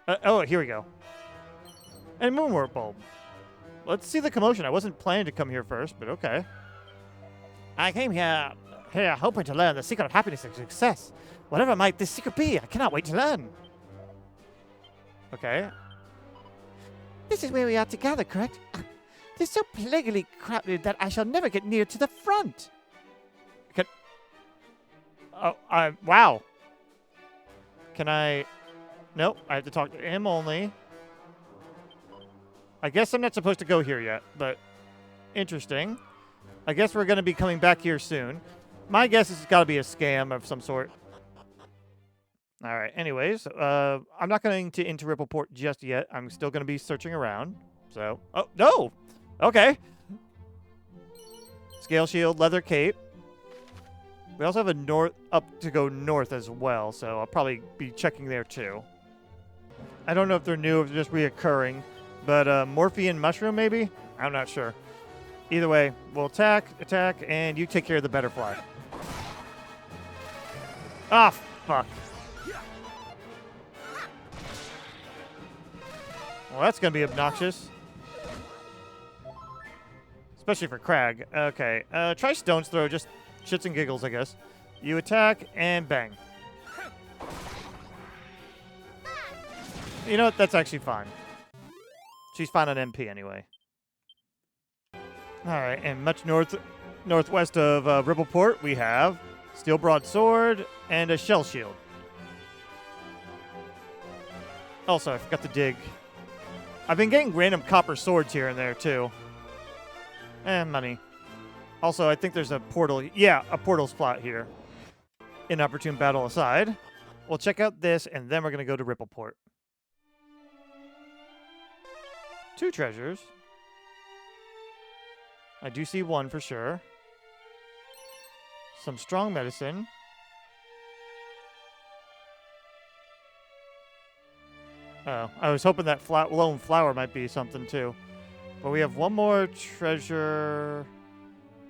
Speaker 1: Here we go. And Moonbrooke bulb. Let's see the commotion. I wasn't planning to come here first, but okay.
Speaker 2: I came here hoping to learn the secret of happiness and success. Whatever might this secret be, I cannot wait to learn.
Speaker 1: Okay.
Speaker 2: This is where we are to gather, correct? They're so plaguily crowded that I shall never get near to the front.
Speaker 1: Wow. Can I? Nope, I have to talk to him only. I guess I'm not supposed to go here yet, but interesting. I guess we're going to be coming back here soon. My guess is it's got to be a scam of some sort. All right, anyways, I'm not going to enter Rippleport just yet. I'm still going to be searching around. So, oh, no! Okay. Scale shield, leather cape. We also have a up to go north as well, so I'll probably be checking there too. I don't know if they're new, if they're just reoccurring, but Morphean Mushroom maybe? I'm not sure. Either way, we'll attack, and you take care of the Betterfly. Ah, fuck. Well, that's going to be obnoxious. Especially for Crag. Okay, try Stone's Throw, just shits and giggles, I guess. You attack, and bang. You know what? That's actually fine. She's fine on MP anyway. All right, and much northwest of Rippleport, we have steel broadsword and a shell shield. Also, I forgot to dig. I've been getting random copper swords here and there, too. Money. Also, I think there's a portal. Yeah, a portal spot here. Inopportune battle aside. We'll check out this, and then we're going to go to Rippleport. 2 treasures. I do see one for sure. Some strong medicine. Oh, I was hoping that lone flower might be something too. But we have one more treasure.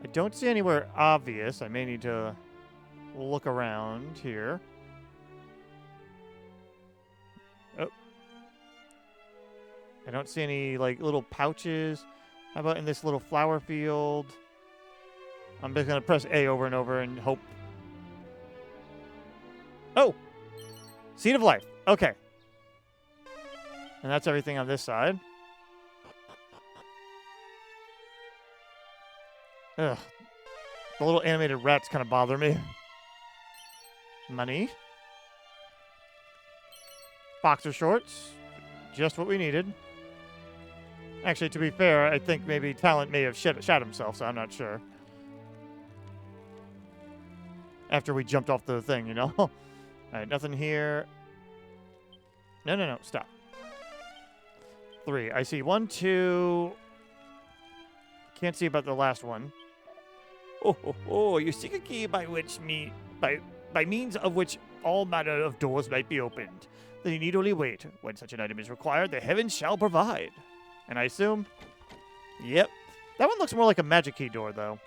Speaker 1: I don't see anywhere obvious. I may need to look around here. Oh. I don't see any like little pouches. How about in this little flower field? I'm just going to press A over and over and hope. Oh! Seed of Life. Okay. And that's everything on this side. Ugh. The little animated rats kind of bother me. Money. Boxer shorts. Just what we needed. Actually, to be fair, I think maybe Talent may have shot himself, so I'm not sure. After we jumped off the thing, you know? All right, nothing here. No, stop. 3. I see 1, 2. Can't see about the last one.
Speaker 2: Oh, you seek a key by means of which all manner of doors might be opened. Then you need only wait. When such an item is required, the heavens shall provide.
Speaker 1: And I assume? Yep. That one looks more like a magic key door, though.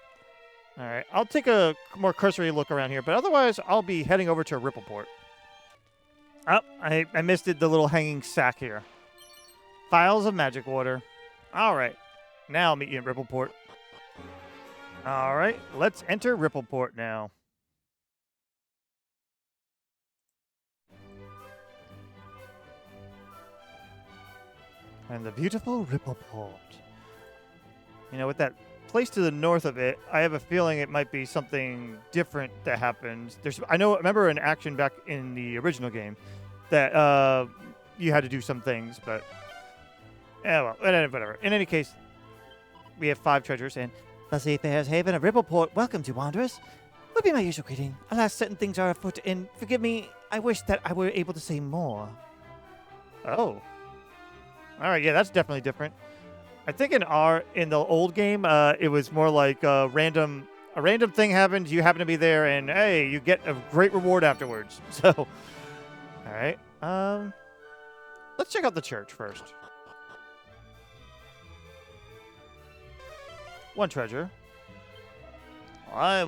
Speaker 1: All right, I'll take a more cursory look around here, but otherwise, I'll be heading over to Rippleport. Oh, I missed it, the little hanging sack here. Vials of magic water. All right, now I'll meet you in Rippleport. All right, let's enter Rippleport now. And the beautiful Rippleport. You know, with that place to the north of it, I have a feeling it might be something different that happens. Remember an action back in the original game that you had to do some things, but well, whatever. In any case, we have 5 treasures, and
Speaker 2: The Seafarer's Haven of Rippleport welcomes you, wanderers. Would be my usual greeting. Alas, certain things are afoot, and forgive me, I wish that I were able to say more.
Speaker 1: oh. All right, yeah, that's definitely different. I think in the old game, it was more like a random thing happens, you happen to be there, and hey, you get a great reward afterwards. So, all right, let's check out the church first. 1 treasure.
Speaker 2: I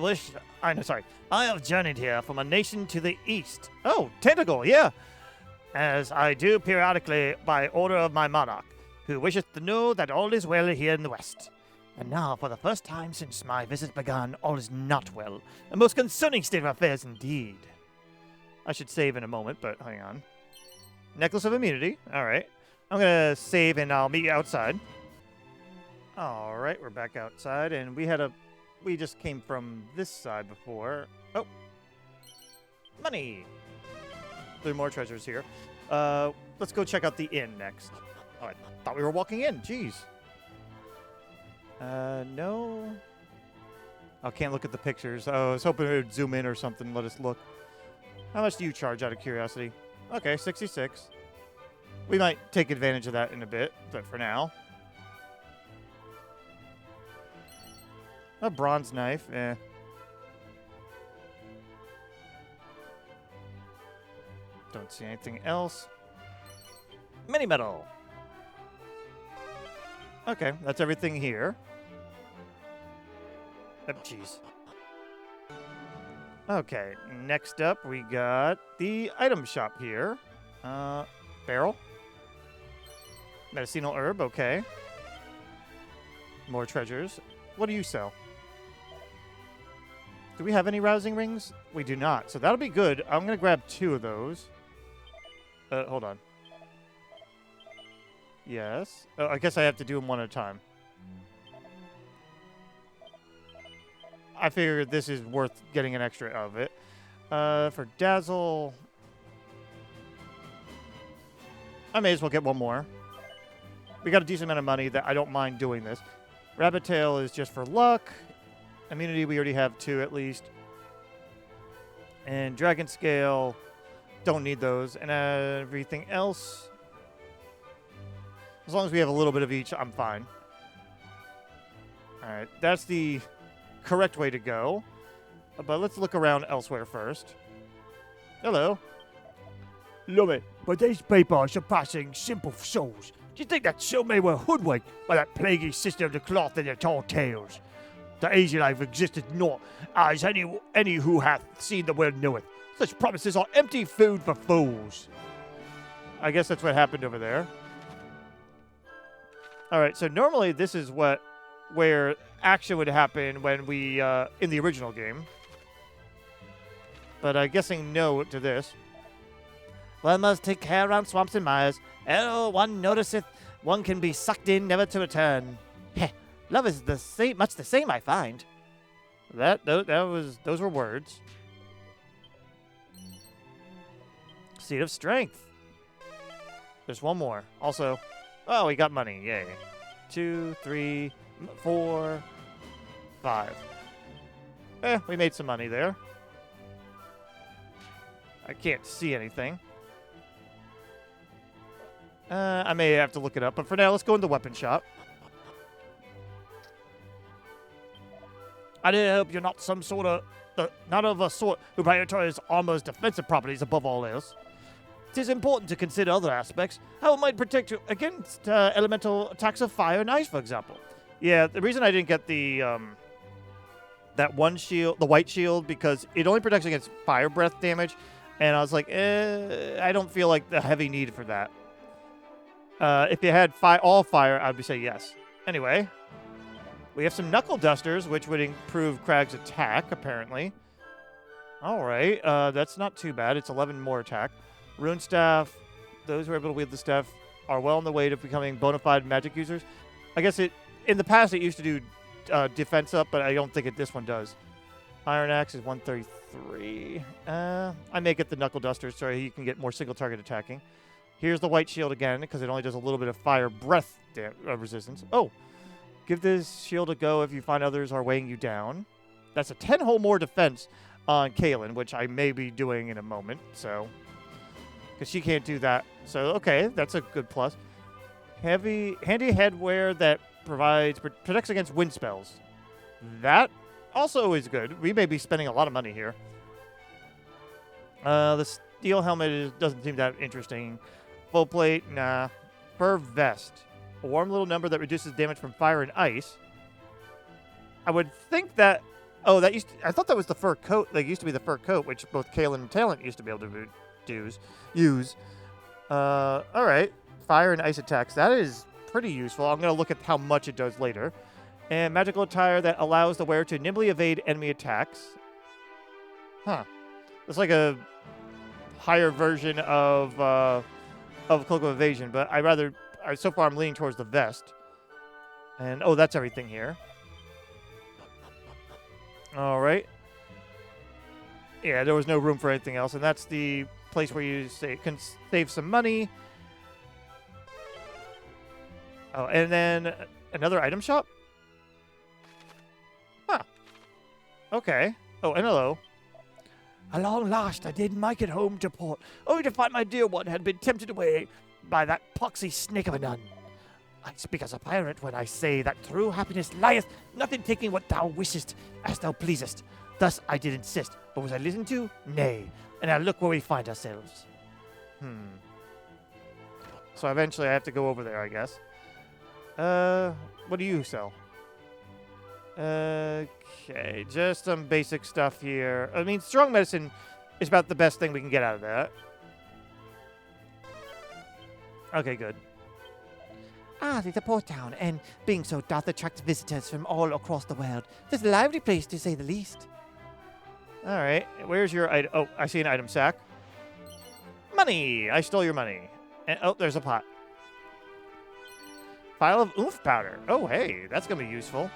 Speaker 2: have journeyed here from a nation to the east,
Speaker 1: Oh, tentacle, yeah.
Speaker 2: as I do periodically by order of my monarch, who wisheth to know that all is well here in the west. And now, for the first time since my visit began, all is not well. A most concerning state of affairs indeed.
Speaker 1: I should save in a moment, but hang on. Necklace of immunity. All right. I'm going to save, and I'll meet you outside. All right, we're back outside, and we just came from this side before. Oh.
Speaker 2: Money!
Speaker 1: 3 more treasures here. Let's go check out the inn next. Oh, I thought we were walking in. Jeez. No. I can't look at the pictures. Oh, I was hoping it would zoom in or something. Let us look. How much do you charge out of curiosity? Okay, 66. We might take advantage of that in a bit, but for now. A bronze knife. Don't see anything else.
Speaker 2: Mini medal!
Speaker 1: Okay, that's everything here. Oh, jeez. Okay, next up we got the item shop here. Barrel. Medicinal herb, okay. More treasures. What do you sell? Do we have any rousing rings? We do not, so that'll be good. I'm going to grab 2 of those. Hold on. Yes. Oh, I guess I have to do them one at a time. I figured this is worth getting an extra of it. For Dazzle, I may as well get one more. We got a decent amount of money that I don't mind doing this. Rabbit Tail is just for luck. Immunity, we already have 2 at least. And Dragon Scale, don't need those. And everything else, as long as we have a little bit of each, I'm fine. All right, that's the correct way to go. But let's look around elsewhere first. Hello.
Speaker 3: Love it, but these people are surpassing simple souls. Do you think that so many were hoodwinked by that plaguey system of the cloth and their tall tales? The Asian life existed not, as any who hath seen the world knoweth. Such promises are empty food for fools.
Speaker 1: I guess that's what happened over there. All right, so normally this is where action would happen when we in the original game. But I'm guessing no to this.
Speaker 2: One must take care around swamps and mires. Oh, one noticeth one can be sucked in, never to return. Heh, love is the same, much the same, I find.
Speaker 1: Those were words. Seed of Strength. There's one more. Also, oh, we got money. Yay. 2, 3, 4, 5. We made some money there. I can't see anything. I may have to look it up, but for now, let's go in the weapon shop.
Speaker 3: I did hope you're not some sort of, not of a sort who prioritizes armor's defensive properties above all else. It is important to consider other aspects, how it might protect you against elemental attacks of fire and ice, for example.
Speaker 1: Yeah, the reason I didn't get the that one shield, the white shield, because it only protects against fire breath damage, and I was like, I don't feel like the heavy need for that. If you had all fire, I'd say yes. Anyway, we have some knuckle dusters, which would improve Crag's attack, apparently. All right, that's not too bad. It's 11 more attack. Rune staff, those who are able to wield the staff are well on the way to becoming bona fide magic users. I guess in the past it used to do defense up, but I don't think this one does. Iron Axe is 133. I may get the knuckle duster so you can get more single target attacking. Here's the white shield again, because it only does a little bit of fire breath resistance. Oh, give this shield a go if you find others are weighing you down. That's a 10 hole more defense on Kaylin, which I may be doing in a moment, so... because she can't do that. So, okay, that's a good plus. Handy headwear that protects against wind spells. That also is good. We may be spending a lot of money here. The steel helmet doesn't seem that interesting. Full plate, nah. Fur vest. A warm little number that reduces damage from fire and ice. I would think that... oh, I thought that was the fur coat. That used to be the fur coat, which both Kaylin and Talent used to be able to use. All right. Fire and ice attacks. That is pretty useful. I'm going to look at how much it does later. And magical attire that allows the wearer to nimbly evade enemy attacks. Huh. It's like a higher version of Cloak of Evasion, but so far I'm leaning towards the vest. And, oh, that's everything here. All right. Yeah, there was no room for anything else, and that's the place where you can save some money. Oh, and then another item shop? Huh. Okay. Oh, and hello.
Speaker 3: At long last, I did make it home to port, only to find my dear one had been tempted away by that poxy snake of a nun. I speak as a pirate when I say that true happiness lieth nothing taking what thou wishest as thou pleasest. Thus I did insist, but was I listened to? Nay. And now look where we find ourselves.
Speaker 1: So eventually I have to go over there, I guess. What do you sell? Okay, just some basic stuff here. I mean, strong medicine is about the best thing we can get out of that. Okay, good.
Speaker 2: Ah, it's a port town, and being so doth attract visitors from all across the world. It's a lively place, to say the least.
Speaker 1: All right, where's your item? Oh, I see an item sack. Money! I stole your money. And, oh, there's a pot. Pile of oomph powder. Oh, hey, that's going to be useful.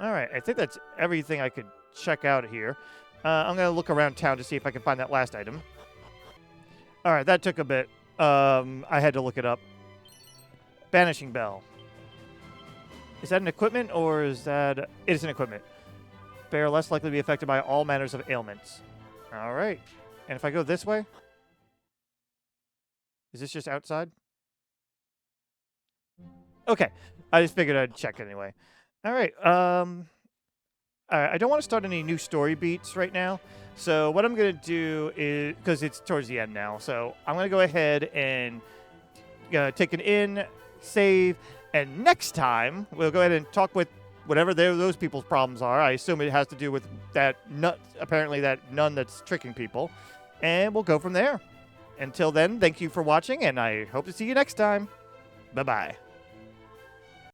Speaker 1: All right, I think that's everything I could check out here. I'm going to look around town to see if I can find that last item. All right, that took a bit. I had to look it up. Banishing Bell. Is that an equipment, or is that... It is an equipment. They are less likely to be affected by all manners of ailments. All right. And if I go this way? Is this just outside? Okay. I just figured I'd check anyway. All right. I don't want to start any new story beats right now. So what I'm going to do is... Because it's towards the end now. So I'm going to go ahead and take an in, save... And next time, we'll go ahead and talk with whatever those people's problems are. I assume it has to do with that nut, apparently that nun that's tricking people. And we'll go from there. Until then, thank you for watching, and I hope to see you next time. Bye-bye.